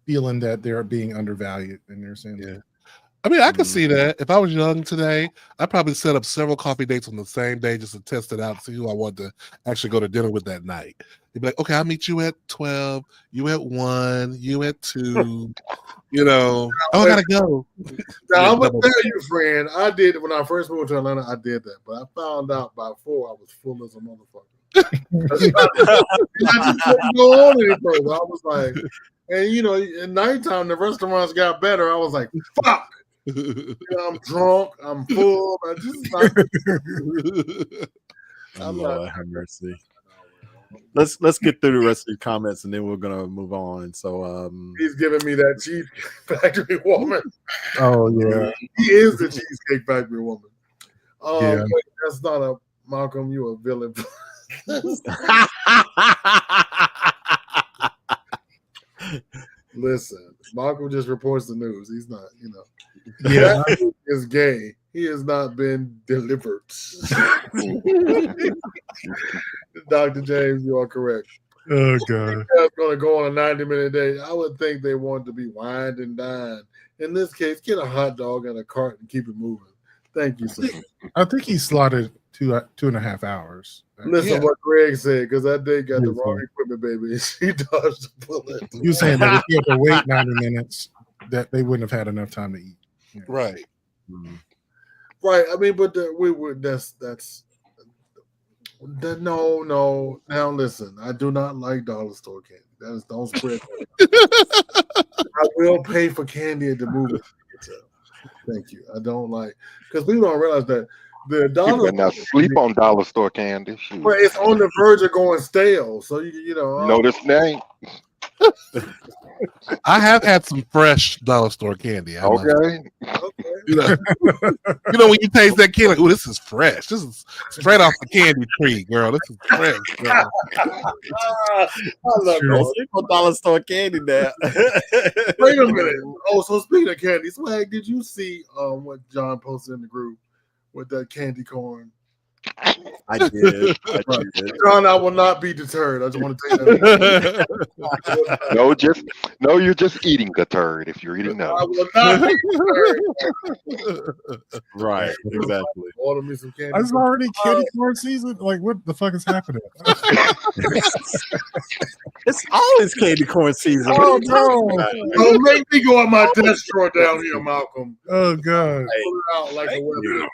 [SPEAKER 5] feeling that they're being undervalued, and they're saying,
[SPEAKER 3] yeah. I mean, I could see that. If I was young today, I'd probably set up several coffee dates on the same day just to test it out, see who I want to actually go to dinner with that night. They'd be like, okay, I'll meet you at 12, you at 1, you at 2, oh, I gotta go.
[SPEAKER 2] Now, I'm gonna tell you, friend, I did it when I first moved to Atlanta. I did that, but I found out by 4 I was full as a motherfucker. I just couldn't go on any further. I was like, and at nighttime the restaurants got better. I was like, fuck. I'm drunk. I'm full.
[SPEAKER 1] Lord have mercy. Let's get through the rest of the comments, and then we're gonna move on. So
[SPEAKER 2] he's giving me that Cheesecake Factory woman.
[SPEAKER 5] Oh yeah,
[SPEAKER 2] he is the Cheesecake Factory woman.
[SPEAKER 5] Yeah.
[SPEAKER 2] Wait, that's not a Malcolm. You a villain. Listen, Malcolm just reports the news. He's not,
[SPEAKER 5] Yeah,
[SPEAKER 2] that is gay. He has not been delivered. Dr. James, you are correct.
[SPEAKER 5] Oh god.
[SPEAKER 2] That's going to go on a 90-minute date. I would think they want to be wined and dined. In this case, get a hot dog and a cart and keep it moving. Thank you, sir.
[SPEAKER 5] I think he slotted 2.5 hours.
[SPEAKER 2] Listen what Greg said, because that date got the wrong equipment, baby. She dodged the bullet.
[SPEAKER 5] You saying that if you had to wait 90 minutes, that they wouldn't have had enough time to eat. Yeah.
[SPEAKER 3] Right.
[SPEAKER 2] Right. I mean, but no. Now listen, I do not like dollar store candy. That is, don't spread that. I will pay for candy at the movie. Thank you. I don't like, because people don't realize that the dollar
[SPEAKER 4] now sleep on dollar store candy. Shoot.
[SPEAKER 2] But it's on the verge of going stale. So you
[SPEAKER 4] know this name.
[SPEAKER 3] I have had some fresh dollar store candy.
[SPEAKER 2] Okay.
[SPEAKER 3] When you taste that candy, like, oh, this is fresh. This is straight off the candy tree, girl. This is fresh, girl.
[SPEAKER 2] I love
[SPEAKER 1] sleep on dollar store candy now.
[SPEAKER 2] Wait a minute. Oh, so speaking of candy, SWaG, did you see what John posted in the group with that candy corn?
[SPEAKER 1] I did.
[SPEAKER 2] John, I will not be deterred. I just want to tell you that.
[SPEAKER 4] No, you're just eating the turd if you're eating those.
[SPEAKER 2] I will not be deterred.
[SPEAKER 1] Right, exactly.
[SPEAKER 2] Order me some candy.
[SPEAKER 5] It's already candy corn season. Like, what the fuck is happening?
[SPEAKER 1] It's always candy corn season.
[SPEAKER 2] Oh no! Don't make me go on my test drawer down here, Malcolm.
[SPEAKER 5] Oh god!
[SPEAKER 2] Pull it out like a weapon.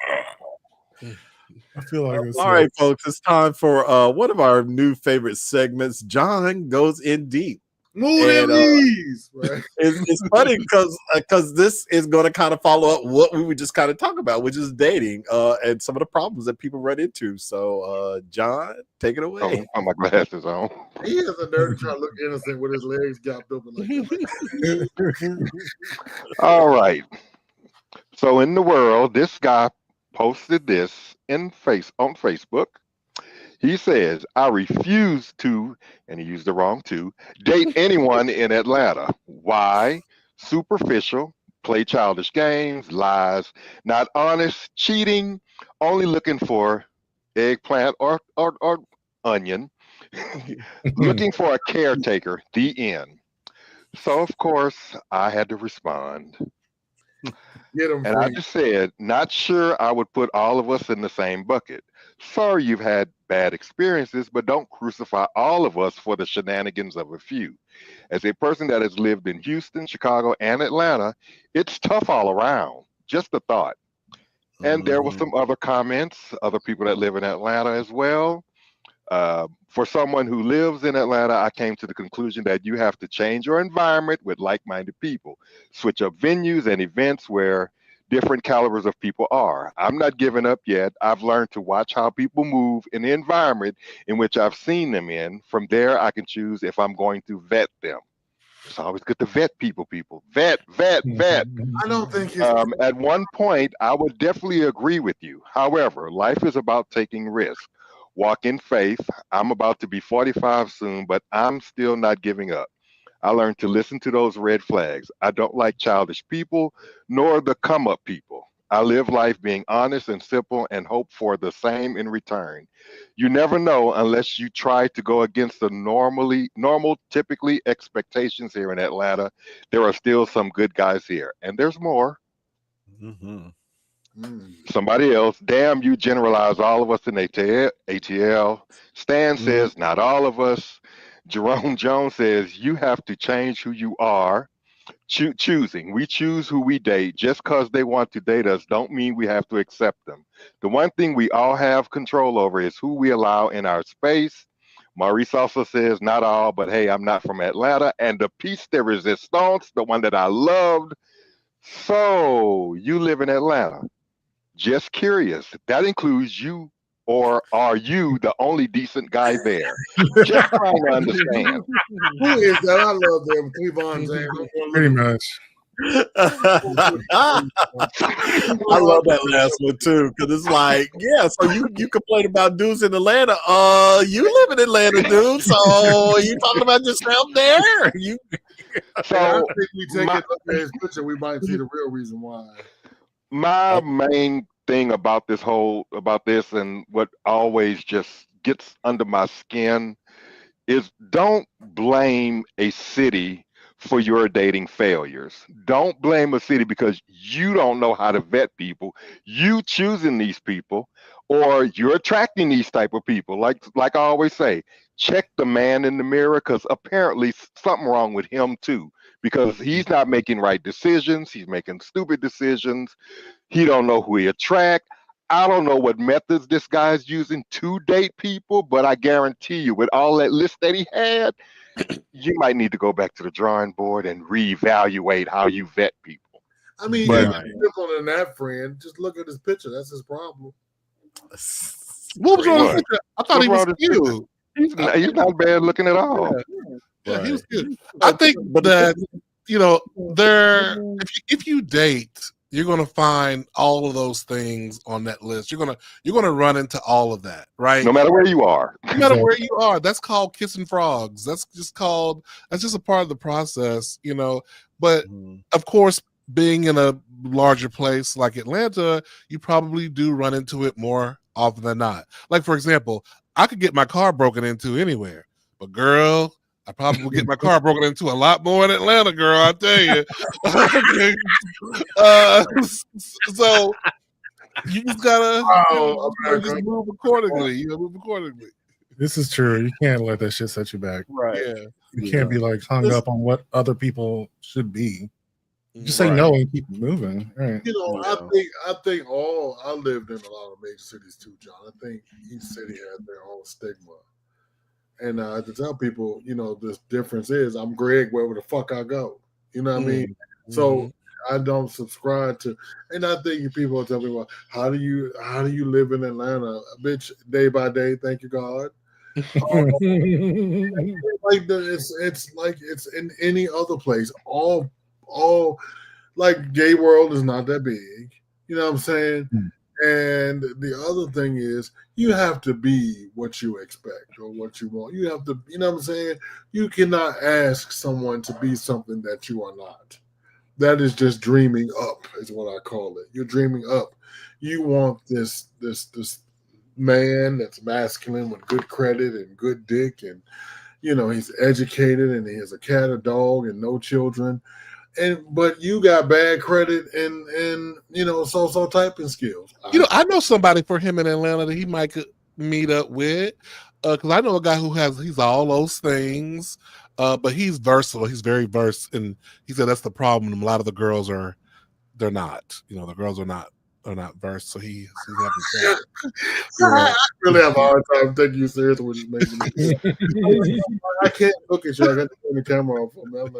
[SPEAKER 5] I feel like it's
[SPEAKER 1] all right, folks. It's time for one of our new favorite segments. John goes in deep.
[SPEAKER 2] Move them knees. Right?
[SPEAKER 1] It's funny because this is going to kind of follow up what we would just kind of talk about, which is dating and some of the problems that people run into. So, John, take it away.
[SPEAKER 4] Oh, put my glasses on.
[SPEAKER 2] He is a nerd trying to look innocent with his legs gapped open like that.
[SPEAKER 4] All right. So in the world, this guy posted this on Facebook. He says, I refuse to, and he used the wrong to, date anyone in Atlanta. Why? Superficial, play childish games, lies, not honest, cheating, only looking for eggplant or onion, looking for a caretaker, the end. So, of course, I had to respond.
[SPEAKER 2] Get them
[SPEAKER 4] And I
[SPEAKER 2] free.
[SPEAKER 4] just said, not sure I would put all of us in the same bucket. Sorry you've had bad experiences, but don't crucify all of us for the shenanigans of a few. As a person that has lived in Houston, Chicago, and Atlanta, it's tough all around. Just a thought. And there were
[SPEAKER 1] Mhm.
[SPEAKER 4] some other comments, other people that live in Atlanta as well. For someone who lives in Atlanta, I came to the conclusion that you have to change your environment with like minded people, switch up venues and events where different calibers of people are. I'm not giving up yet. I've learned to watch how people move in the environment in which I've seen them in. From there, I can choose if I'm going to vet them. It's always good to vet people, people. Vet, vet, vet.
[SPEAKER 2] I don't think it's
[SPEAKER 4] At one point, I would definitely agree with you. However, life is about taking risks. Walk in faith. I'm about to be 45 soon, but I'm still not giving up. I learned to listen to those red flags. I don't like childish people, nor the come up people. I live life being honest and simple and hope for the same in return. You never know unless you try to go against the normal, typically expectations here in Atlanta. There are still some good guys here, and there's more.
[SPEAKER 1] Mhm.
[SPEAKER 4] Somebody else, damn, you generalize all of us in ATL. Stan says, not all of us. Jerome Jones says, you have to change who you are. Choosing. We choose who we date. Just because they want to date us don't mean we have to accept them. The one thing we all have control over is who we allow in our space. Maurice also says, not all, but hey, I'm not from Atlanta. And the piece de resistance, the one that I loved. So you live in Atlanta. Just curious. That includes you, or are you the only decent guy there? Just trying to understand.
[SPEAKER 2] Who is that? I love them. Cleavon James.
[SPEAKER 5] Pretty much.
[SPEAKER 1] I love that last one too, because it's like, yeah, so you complain about dudes in Atlanta. You live in Atlanta, dude. So you talking about yourself there? You
[SPEAKER 2] I
[SPEAKER 4] So
[SPEAKER 2] think we take
[SPEAKER 4] my,
[SPEAKER 2] it look at his picture, we might see the real reason why.
[SPEAKER 4] my main thing about this and what always just gets under my skin is don't blame a city for your dating failures. Don't blame a city because you don't know how to vet people. You choosing these people or you're attracting these type of people. Like I always say, check the man in the mirror because apparently something wrong with him too because he's not making right decisions. He's making stupid decisions. He don't know who he attract. I don't know what methods this guy's using to date people, but I guarantee you, with all that list that he had, you might need to go back to the drawing board and reevaluate how you vet people.
[SPEAKER 2] I mean,
[SPEAKER 5] But-
[SPEAKER 2] it's simple than that, friend. Just look at his picture. That's his problem.
[SPEAKER 3] What was wrong with
[SPEAKER 4] What?
[SPEAKER 3] him? I thought he was
[SPEAKER 4] What's wrong
[SPEAKER 3] cute.
[SPEAKER 4] He's not bad looking at all.
[SPEAKER 3] Yeah, he was cute. I think that if you date, you're gonna find all of those things on that list. You're gonna run into all of that, right?
[SPEAKER 4] No matter where you are.
[SPEAKER 3] No matter where you are, that's called kissing frogs. That's just a part of the process, But of course, being in a larger place like Atlanta, you probably do run into it more often than not. Like, for example, I could get my car broken into anywhere, but girl, I probably get my car broken into a lot more in Atlanta, girl. I tell you. So you just gotta just move accordingly. You move accordingly.
[SPEAKER 5] This is true. You can't let that shit set you back.
[SPEAKER 1] right.
[SPEAKER 3] Yeah.
[SPEAKER 5] You can't be like hung up on what other people should be. Just say
[SPEAKER 1] Right.
[SPEAKER 5] no and keep moving. Right.
[SPEAKER 2] I think I lived in a lot of major cities too, John. I think each city has their own stigma. And to tell people, this difference is I'm Greg wherever the fuck I go. You know what I mean? So I don't subscribe to, and I think people tell me, well, how do you live in Atlanta, bitch, day by day? Thank you, God. It's like it's in any other place. All like gay world is not that big. You know what I'm saying? And the other thing is, you have to be what you expect or what you want. You have to, you know what I'm saying? You cannot ask someone to be something that you are not. That is just dreaming up, is what I call it. You're dreaming up. You want this man that's masculine with good credit and good dick, and he's educated and he has a cat, a dog, and no children. But you got bad credit and so typing skills.
[SPEAKER 3] I know somebody for him in Atlanta that he might could meet up with, because I know a guy he's all those things, but he's versatile. He's very versed, and he said that's the problem. A lot of the girls they're not. The girls are not versed, so he's having
[SPEAKER 2] I really have a hard time taking you serious, which is making me. I can't look at you. I got to turn the camera off. I'm like,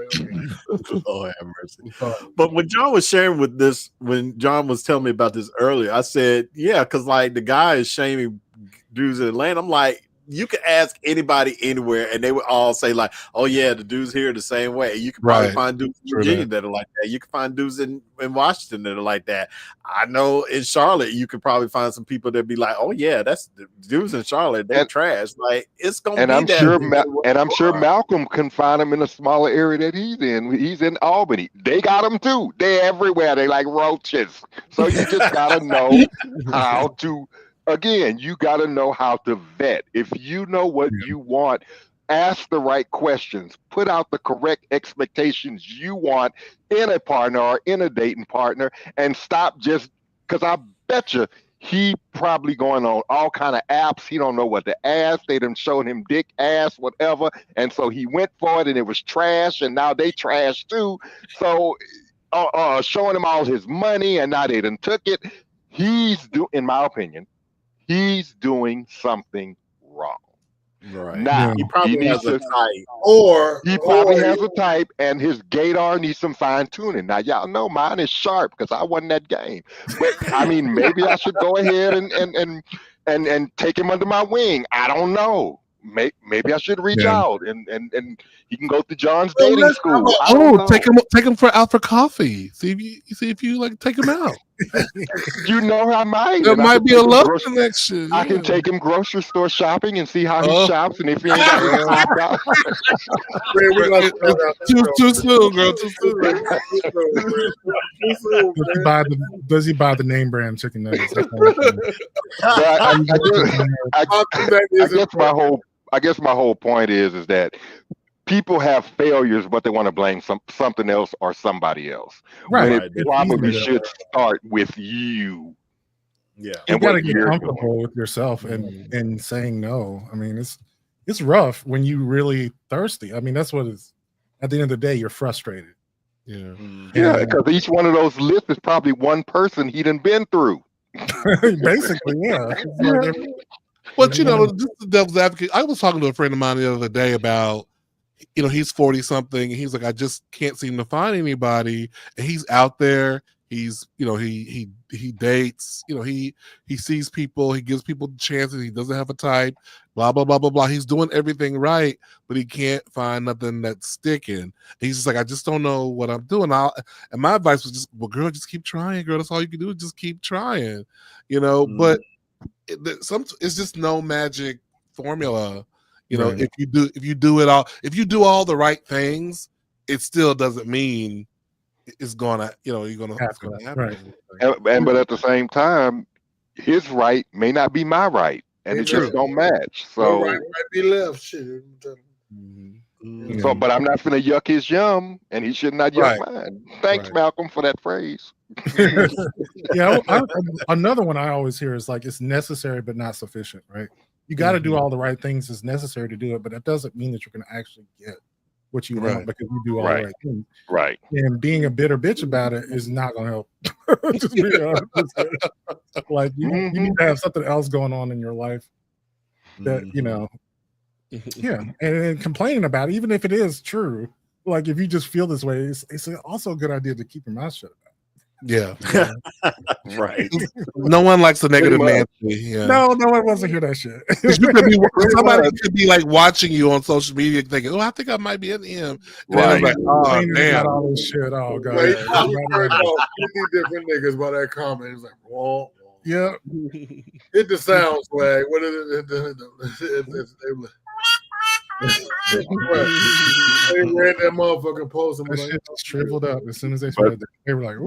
[SPEAKER 2] okay.
[SPEAKER 1] Lord have mercy. But when John was sharing with this, when John was telling me about this earlier, I said, yeah, because like the guy is shaming dudes in Atlanta. I'm like, you can ask anybody anywhere, and they would all say like, "Oh yeah, the dudes here the same way." You can probably find dudes in Virginia that are like that. You can find dudes in Washington that are like that. I know in Charlotte, you could probably find some people that be like, "Oh yeah, that's the dudes in Charlotte. They're trash." Like it's gonna.
[SPEAKER 4] And
[SPEAKER 1] be
[SPEAKER 4] I'm
[SPEAKER 1] that
[SPEAKER 4] I'm sure Malcolm can find them in a smaller area that he's in. He's in Albany. They got them too. They're everywhere. They like roaches. So you just gotta know how to. Again, you got to know how to vet. If you know what you want, ask the right questions. Put out the correct expectations you want in a partner or in a dating partner, and stop just because I bet you he probably going on all kind of apps. He don't know what to ask. They done showed him dick, ass, whatever, and so he went for it, and it was trash, and now they trash too. So showing him all his money, and now they done took it. In my opinion, he's doing something wrong.
[SPEAKER 1] Right.
[SPEAKER 4] Now,
[SPEAKER 1] he probably has a type.
[SPEAKER 4] He probably has a type, and his gaydar needs some fine tuning. Now, y'all know mine is sharp because I won that game. But I mean, maybe I should go ahead and take him under my wing. I don't know. Maybe I should reach out and he can go to John's dating school.
[SPEAKER 3] Take him out for coffee. See if you like take him out.
[SPEAKER 4] You know I might.
[SPEAKER 3] There might be a love connection.
[SPEAKER 4] I can take him grocery store shopping and see how he shops, and if he ain't got
[SPEAKER 3] too soon, girl. Too soon.
[SPEAKER 5] Does he buy the name brand chicken nuggets?
[SPEAKER 4] I guess my whole point is that people have failures, but they want to blame something else or somebody else. Right. When it probably should start with you.
[SPEAKER 1] Yeah.
[SPEAKER 5] You got to get comfortable with yourself and saying no. I mean, it's rough when you really thirsty. I mean, that's what it's at the end of the day, you're frustrated.
[SPEAKER 3] Yeah.
[SPEAKER 4] Yeah, because each one of those lists is probably one person he done been through.
[SPEAKER 5] Basically, yeah.
[SPEAKER 3] But just the devil's advocate, I was talking to a friend of mine the other day about, he's 40 something, and he's like, I just can't seem to find anybody. And he's out there. He's, he dates. He sees people. He gives people chances. He doesn't have a type. Blah blah blah blah blah. He's doing everything right, but he can't find nothing that's sticking. And he's just like, I just don't know what I'm doing. And my advice was just, well, girl, just keep trying, girl. That's all you can do is just keep trying. But it's just no magic formula. Right. If you do all the right things, it still doesn't mean it's gonna happen.
[SPEAKER 5] Right.
[SPEAKER 4] But at the same time, his right may not be my right, and it just don't match. So
[SPEAKER 2] right might be left. Shit.
[SPEAKER 4] So, but I'm not gonna yuck his yum, and he should not yuck mine. Thanks, Malcolm, for that phrase.
[SPEAKER 5] Yeah, another one I always hear is like, it's necessary but not sufficient, right? You got to do all the right things that's necessary to do it, but that doesn't mean that you're going to actually get what you want because you do all the right things.
[SPEAKER 4] Right.
[SPEAKER 5] And being a bitter bitch about it is not going to help. Just be honest. Like you need to have something else going on in your life that yeah, and complaining about it, even if it is true. Like if you just feel this way, it's also a good idea to keep your mouth shut about it.
[SPEAKER 3] Yeah.
[SPEAKER 1] Right.
[SPEAKER 3] No one likes a negative Nancy. Yeah.
[SPEAKER 5] No one wants to hear that shit.
[SPEAKER 3] Somebody could be like watching you on social media thinking, oh, I think I might be in him. And I was like, oh, damn.
[SPEAKER 5] All this shit. Oh, God.
[SPEAKER 2] You need different niggas by that comment. It's like, whoa.
[SPEAKER 5] Yeah.
[SPEAKER 2] Hit the sound, SWaG. What is it? They read that motherfucking post and
[SPEAKER 5] That
[SPEAKER 2] was like,
[SPEAKER 5] shit just shriveled up as soon as they
[SPEAKER 4] But
[SPEAKER 5] said that. They were like,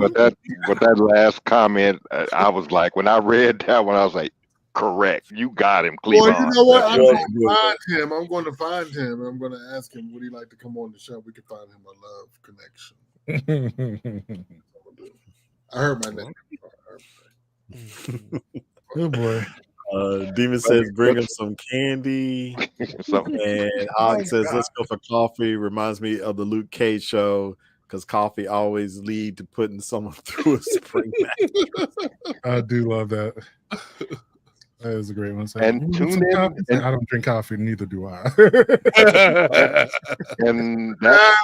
[SPEAKER 4] but that last comment, I was like, when I read that one, I was like, correct. You got him,
[SPEAKER 2] well,
[SPEAKER 4] Cleavon.
[SPEAKER 2] you know what? I'm
[SPEAKER 1] was
[SPEAKER 2] going to
[SPEAKER 1] good.
[SPEAKER 2] find him. I'm going to find him. I'm going to ask him, would he like to come on the show? We can find him a love connection. I heard my name.
[SPEAKER 5] Oh boy.
[SPEAKER 1] Demon says, bring him some candy. And Og says, let's go for coffee. Reminds me of the Luke Cage show because coffee always lead to putting someone through a spring match.
[SPEAKER 5] I do love that. That is a great one. So,
[SPEAKER 4] And tune in.
[SPEAKER 5] I don't drink coffee, neither do I.
[SPEAKER 4] And that's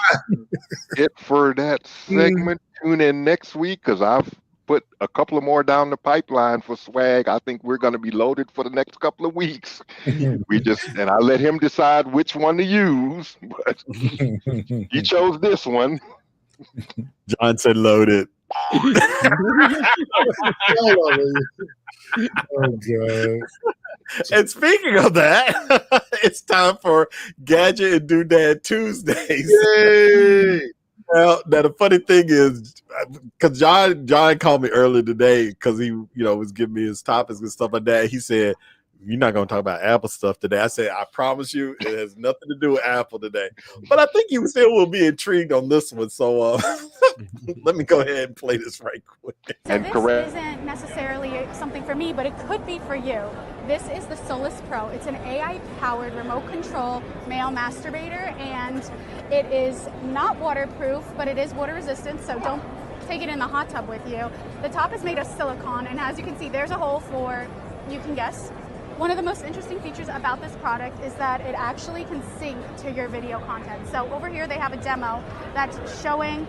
[SPEAKER 4] it for that segment. Tune in next week because I've put a couple of more down the pipeline for SWaG. I think we're going to be loaded for the next couple of weeks. And I let him decide which one to use, but he chose this one.
[SPEAKER 1] John said loaded.
[SPEAKER 5] Oh god.
[SPEAKER 1] And speaking of that, it's time for Gadget and Doodad Tuesdays.
[SPEAKER 2] Yay!
[SPEAKER 1] Now, the funny thing is, because John called me earlier today because he, was giving me his topics and stuff like that. He said, "You're not going to talk about Apple stuff today." I said, "I promise you, it has nothing to do with Apple today." But I think you still will be intrigued on this one. So let me go ahead and play this right quick.
[SPEAKER 10] So this isn't necessarily something for me, but it could be for you. This is the Solus Pro. It's an AI-powered remote control male masturbator, and it is not waterproof, but it is water resistant, so don't take it in the hot tub with you. The top is made of silicone, and as you can see, there's a hole for, you can guess. One of the most interesting features about this product is that it actually can sync to your video content. So over here they have a demo that's showing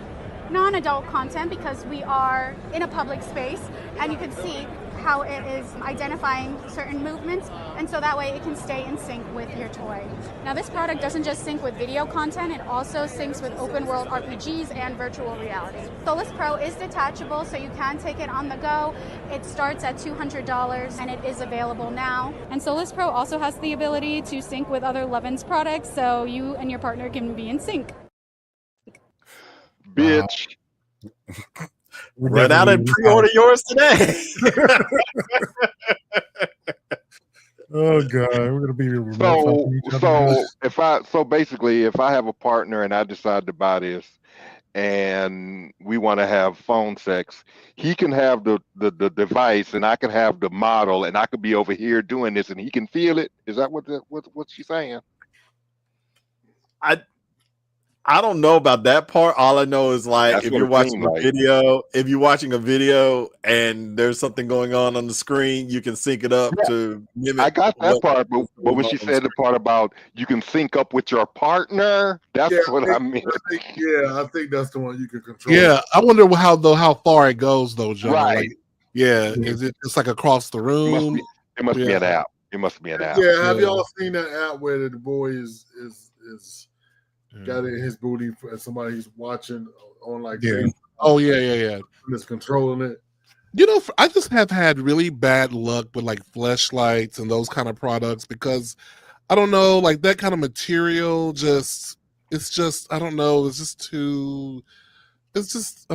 [SPEAKER 10] non-adult content because we are in a public space, and you can see how it is identifying certain movements, and so that way it can stay in sync with your toy. Now this product doesn't just sync with video content, it also syncs with open world RPGs and virtual reality. Solus Pro is detachable, so you can take it on the go. It starts at $200 and it is available now. And Solus Pro also has the ability to sync with other Lovin's products, so you and your partner can be in sync.
[SPEAKER 4] Bitch.
[SPEAKER 1] Run out and pre-order yours today.
[SPEAKER 5] Oh god, we're gonna be
[SPEAKER 4] so basically, if I have a partner and I decide to buy this and we want to have phone sex, he can have the device and I can have the model and I could be over here doing this and he can feel it. Is that what she's saying?
[SPEAKER 1] I don't know about that part. All I know is like
[SPEAKER 4] That's
[SPEAKER 1] if
[SPEAKER 4] what
[SPEAKER 1] you're
[SPEAKER 4] it
[SPEAKER 1] watching
[SPEAKER 4] seemed
[SPEAKER 1] a
[SPEAKER 4] like.
[SPEAKER 1] video, and there's something going on the screen, you can sync it up to mimic.
[SPEAKER 4] I got that part, but when she said the part about you can sync up with your partner, that's what I meant.
[SPEAKER 2] I think that's the one you can control.
[SPEAKER 3] Yeah, I wonder how far it goes though, John.
[SPEAKER 4] Right.
[SPEAKER 3] Like, is it just like across the room?
[SPEAKER 4] It must be an app. It must be an app.
[SPEAKER 2] Yeah, have y'all seen that app where the boy is got it in his booty and somebody's watching on like
[SPEAKER 3] Facebook. Oh yeah.
[SPEAKER 2] Just controlling it.
[SPEAKER 3] I just have had really bad luck with like fleshlights and those kind of products because I don't know, like that kind of material it's just I don't know, I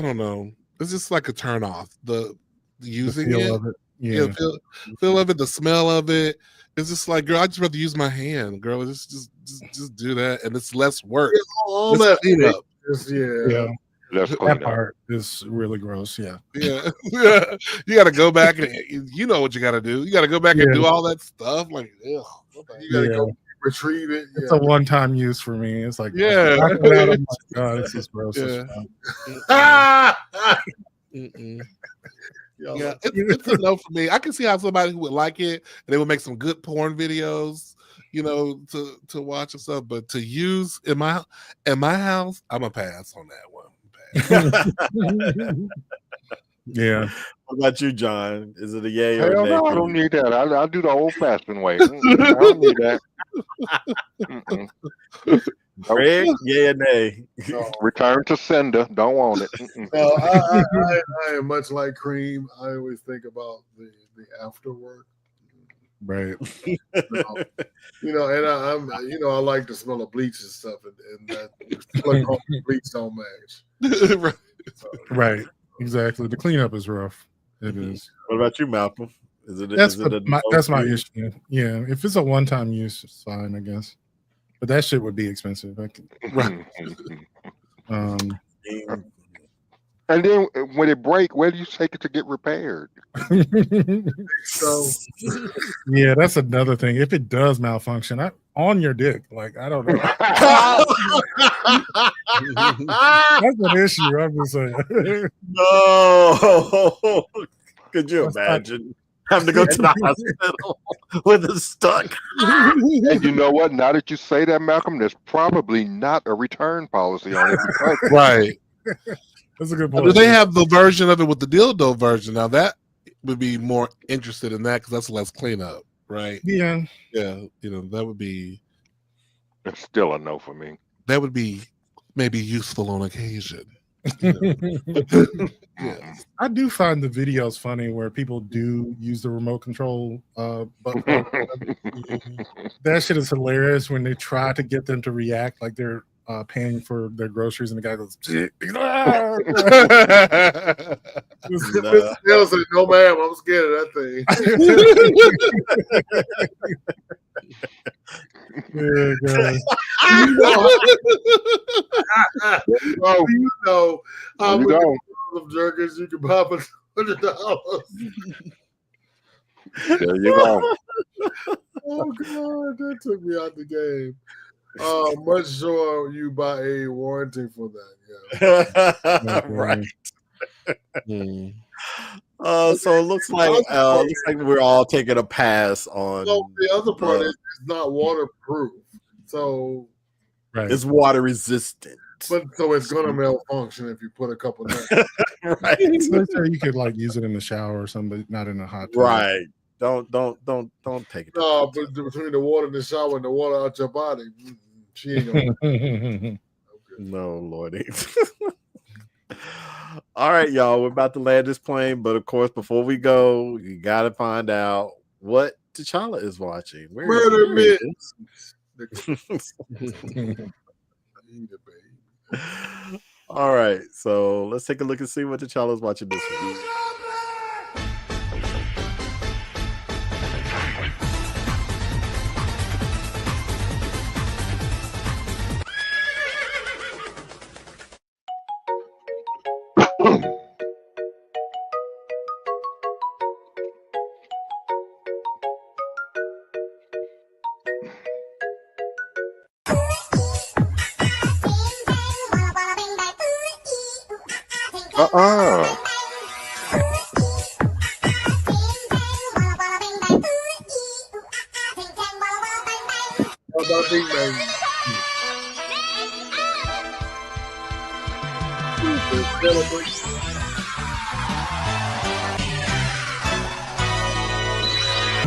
[SPEAKER 3] don't know. It's just like a turn off. The using
[SPEAKER 5] feel
[SPEAKER 3] it.
[SPEAKER 5] of it.
[SPEAKER 3] Yeah, feel of it, the smell of it. It's just like, girl, I just rather use my hand, girl. Just do that, and it's less work.
[SPEAKER 2] All
[SPEAKER 3] it's
[SPEAKER 2] that
[SPEAKER 3] clean up.
[SPEAKER 5] That part is really gross. Yeah.
[SPEAKER 3] You got to go back and you know what you got to do. You got to go back and do all that stuff. Like,
[SPEAKER 2] you got to go retrieve it.
[SPEAKER 5] It's a one-time use for me. It's like,
[SPEAKER 3] oh
[SPEAKER 5] my god, it's just gross.
[SPEAKER 3] Yeah, it's a no for me. I can see how somebody who would like it and they would make some good porn videos, to watch and stuff. But to use in my house, I'm a pass on that one.
[SPEAKER 5] Yeah.
[SPEAKER 1] What about you, John? Is it a yay or a nay?
[SPEAKER 4] No, I don't need that. I'll do the old-fashioned way. I don't need that.
[SPEAKER 1] Greg, yay or nay?
[SPEAKER 2] No.
[SPEAKER 4] Return to sender. Don't want it.
[SPEAKER 2] No, I am much like Cream. I always think about the the after work.
[SPEAKER 5] Right.
[SPEAKER 2] You know, and I'm you know, I like the smell of bleach and stuff, and that bleach don't match.
[SPEAKER 3] Right.
[SPEAKER 5] Right. Exactly. The cleanup is rough. It is.
[SPEAKER 1] What about you, Malcolm? Is it?
[SPEAKER 5] That's
[SPEAKER 1] Is it
[SPEAKER 5] that's my issue. Yeah. If it's a one-time use, it's fine, I guess. But that shit would be expensive.
[SPEAKER 3] Right.
[SPEAKER 4] And then when it break, where do you take it to get repaired?
[SPEAKER 2] So
[SPEAKER 5] yeah, that's another thing. If it does malfunction, on your dick. Like, I don't know. That's an issue. I'm just saying.
[SPEAKER 1] No. Could you imagine having to go to the hospital with it stuck?
[SPEAKER 4] And you know what? Now that you say that, Malcolm, there's probably not a return policy on it. Because
[SPEAKER 3] Right.
[SPEAKER 5] That's a good point.
[SPEAKER 3] Do they have the version of it with the dildo version? Now that would be more interested in that because that's less cleanup, right?
[SPEAKER 5] Yeah.
[SPEAKER 3] Yeah. You know, that would be.
[SPEAKER 4] It's still a no for me.
[SPEAKER 3] That would be maybe useful on occasion. You know? Yes.
[SPEAKER 5] I do find the videos funny where people do use the remote control but that shit is hilarious when they try to get them to react like they're paying for their groceries and the guy goes
[SPEAKER 2] They'll say, no ma'am, I'm scared of that thing.
[SPEAKER 5] Yeah, guys.
[SPEAKER 2] You know how
[SPEAKER 4] There you
[SPEAKER 2] many
[SPEAKER 4] go.
[SPEAKER 2] of jerkers you can buy for $100.
[SPEAKER 4] There you go.
[SPEAKER 2] Oh god, that took me out the game. Much sure you buy a warranty for that. Yeah.
[SPEAKER 1] Right.
[SPEAKER 3] Mm.
[SPEAKER 1] So it looks like we're all taking a pass on.
[SPEAKER 2] So the other part is it's not waterproof, so
[SPEAKER 5] Right.
[SPEAKER 1] It's water resistant.
[SPEAKER 2] but so it's gonna malfunction if you put a couple nuts.
[SPEAKER 1] Right.
[SPEAKER 5] Let's say you could like use it in the shower or something, but not in a hot tub.
[SPEAKER 1] Right. Don't take it.
[SPEAKER 2] No, but between the water in the shower and the water out your body, she ain't gonna.
[SPEAKER 1] No, Lordy. All right, y'all. We're about to land this plane, but of course, before we go, you got to find out what T'Challa is watching.
[SPEAKER 2] Murder
[SPEAKER 1] All right, so let's take a look and see what T'Challa is watching this week.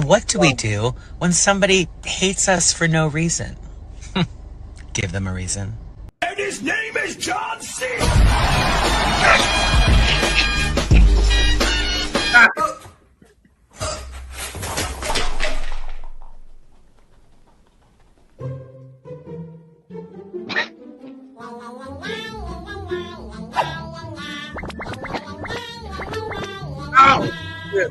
[SPEAKER 11] What do we do when somebody hates us for no reason? Give them a reason.
[SPEAKER 12] And his name is John C.
[SPEAKER 2] Ow! Yeah.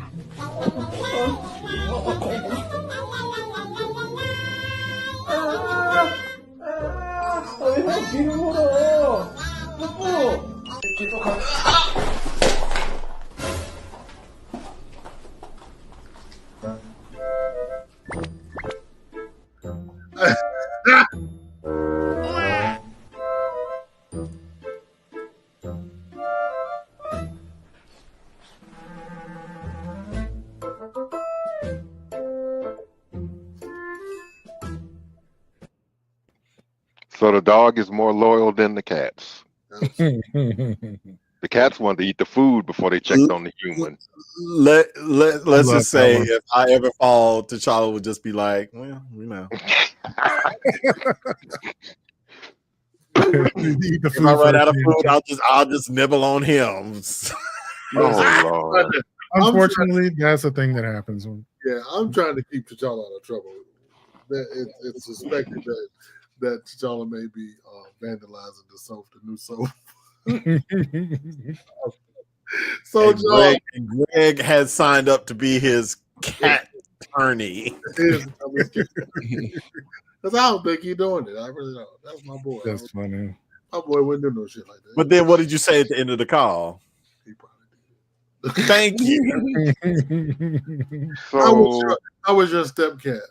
[SPEAKER 4] So the dog is more loyal than the cats. The cats wanted to eat the food before they checked on the human.
[SPEAKER 1] Let's just say if I ever fall, T'Challa would just be like, well, you know. If I run out of food, I'll just nibble on him.
[SPEAKER 4] Oh, Lord.
[SPEAKER 5] Unfortunately, that's the thing that happens.
[SPEAKER 2] I'm trying to keep T'Challa out of trouble. It's suspected that T'Challa may be vandalizing the new soap. So
[SPEAKER 1] Greg has signed up to be his cat attorney.
[SPEAKER 2] Because I don't think he's doing it. I really don't. That's my boy.
[SPEAKER 5] That's funny.
[SPEAKER 2] My boy wouldn't do no shit like that.
[SPEAKER 1] But then what did you say at the end of the call?
[SPEAKER 2] He probably did.
[SPEAKER 1] Thank you.
[SPEAKER 2] I was your stepcat.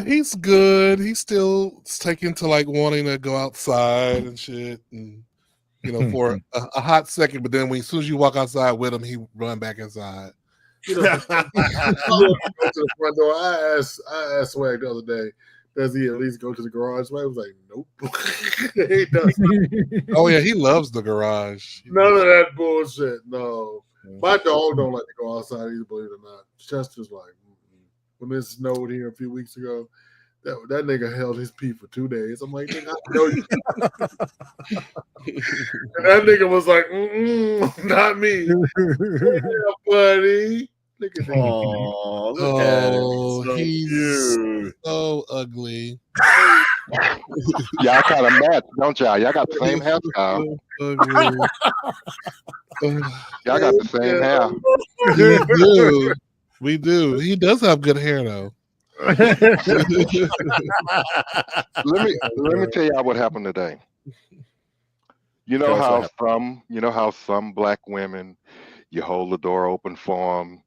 [SPEAKER 3] He's good. He's still taking to like wanting to go outside and shit, and for a hot second. But then as soon as you walk outside with him, he run back inside.
[SPEAKER 2] Go to the front door. I asked SWaG the other day, does he at least go to the garage? SWaG was like, nope. He doesn't.
[SPEAKER 3] Oh yeah, he loves the garage.
[SPEAKER 2] None of that bullshit. No, my dog don't like to go outside either. Believe it or not, Chester's like, when it snowed here a few weeks ago, that nigga held his pee for 2 days. I'm like, nigga, I know you. And that nigga was like, not me. Yeah, buddy. Look at that.
[SPEAKER 3] Oh,
[SPEAKER 1] look at him. So
[SPEAKER 3] he's
[SPEAKER 1] cute.
[SPEAKER 3] so ugly.
[SPEAKER 4] Y'all kind of match, don't y'all? Y'all got the same hairstyle. Y'all got the same hair.
[SPEAKER 3] We do. He does have good hair though.
[SPEAKER 4] let me tell y'all what happened today. You know how some black women, you hold the door open for them.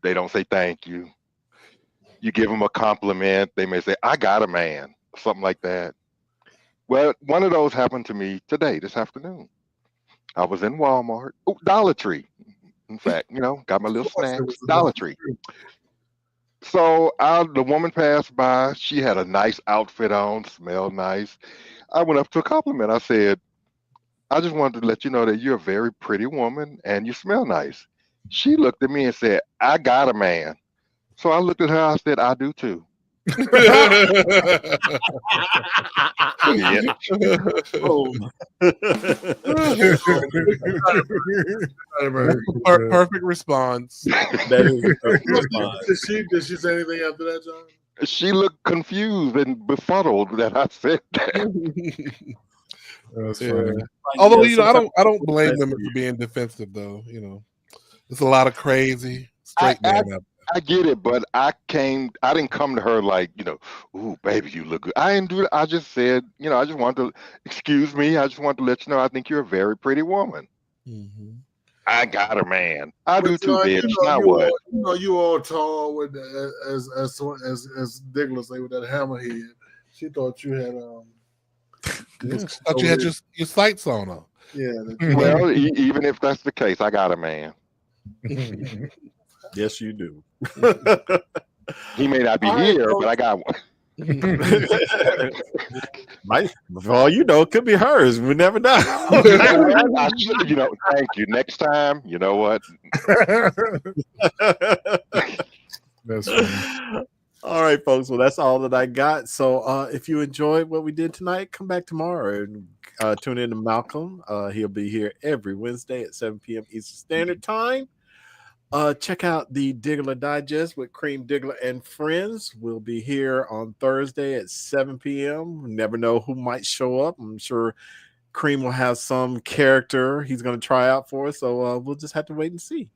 [SPEAKER 4] They don't say thank you. You give them a compliment, they may say, "I got a man," something like that. Well, one of those happened to me today, this afternoon. I was in Walmart, Dollar Tree. In fact, got my little snacks, Dollar Tree. So the woman passed by. She had a nice outfit on, smelled nice. I went up to a compliment. I said, "I just wanted to let you know that you're a very pretty woman and you smell nice." She looked at me and said, "I got a man." So I looked at her. I said, "I do too."
[SPEAKER 3] Perfect response.
[SPEAKER 1] That is a perfect response.
[SPEAKER 2] Did she say anything after that, John?
[SPEAKER 4] She looked confused and befuddled that I said that.
[SPEAKER 5] That's funny.
[SPEAKER 3] Although I don't blame women for being defensive though. It's a lot of crazy straight men up.
[SPEAKER 4] I get it, but I didn't come to her like, "Ooh, baby, you look good." I didn't do it. I just said, I just wanted to, excuse me, I just wanted to let you know I think you're a very pretty woman.
[SPEAKER 3] Mm-hmm.
[SPEAKER 4] I got a man. I do too, bitch. Now what?
[SPEAKER 2] You all tall with as Diggler say with that hammerhead. She thought you had
[SPEAKER 3] thought you had your sights on her.
[SPEAKER 2] Yeah.
[SPEAKER 4] Well, even if that's the case, I got a man.
[SPEAKER 1] Yes, you do.
[SPEAKER 4] He may not be here, but I got one.
[SPEAKER 1] For all you know, it could be hers. We never know.
[SPEAKER 4] I should, thank you. Next time, you know what?
[SPEAKER 5] That's funny.
[SPEAKER 1] All right, folks. Well, that's all that I got. So if you enjoyed what we did tonight, come back tomorrow and tune in to Malcolm. He'll be here every Wednesday at 7 p.m. Eastern Standard Time. Check out the Diggler Digest with Cream Diggler and Friends. We'll be here on Thursday at 7 p.m. We never know who might show up. I'm sure Cream will have some character he's going to try out for us. So we'll just have to wait and see.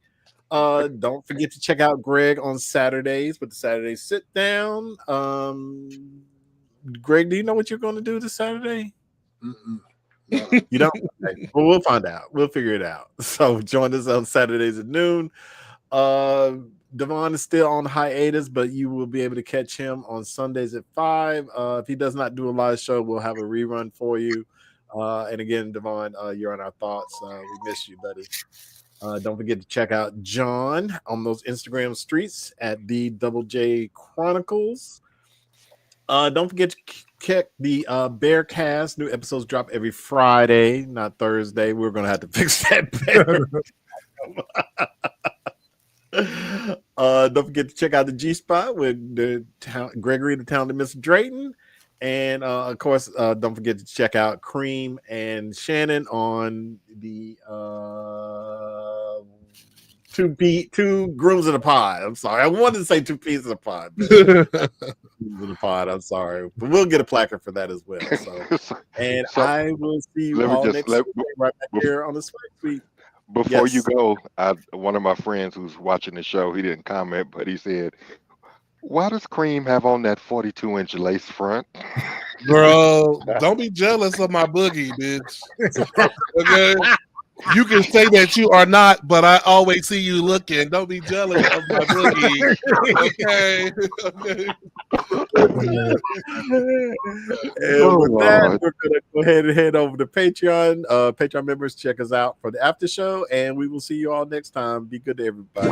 [SPEAKER 1] Don't forget to check out Greg on Saturdays with the Saturday Sit Down. Greg, do you know what you're going to do this Saturday?
[SPEAKER 2] No.
[SPEAKER 1] You don't? Okay. Well, we'll find out. We'll figure it out. So join us on Saturdays at noon. Devon is still on hiatus, but you will be able to catch him on Sundays at 5. If he does not do a live show, we'll have a rerun for you. And again, Devon, you're on our thoughts. We miss you, buddy. Don't forget to check out John on those Instagram streets at the Double J Chronicles. Don't forget to check the Bearcast. New episodes drop every Friday, not Thursday. We're going to have to fix that. Don't forget to check out the G Spot with Gregory, the talented Mr. Drayton. And of course, don't forget to check out Cream and Shannon on the two grooms in a pod. I'm sorry, I wanted to say two pieces of pod. Grooms in a pod. I'm sorry, but we'll get a placard for that as well. So, and I will see you all next week right back here on the SWaG Suite.
[SPEAKER 4] Before you go, one of my friends who's watching the show, he didn't comment, but he said, "Why does Cream have on that 42-inch lace front?"
[SPEAKER 3] Girl, don't be jealous of my boogie, bitch. Okay? You can say that you are not, but I always see you looking. Don't be jealous of my boogie. Okay.
[SPEAKER 1] And with that, we're gonna go ahead and head over to Patreon. Patreon members, check us out for the after show, and we will see you all next time. Be good to everybody.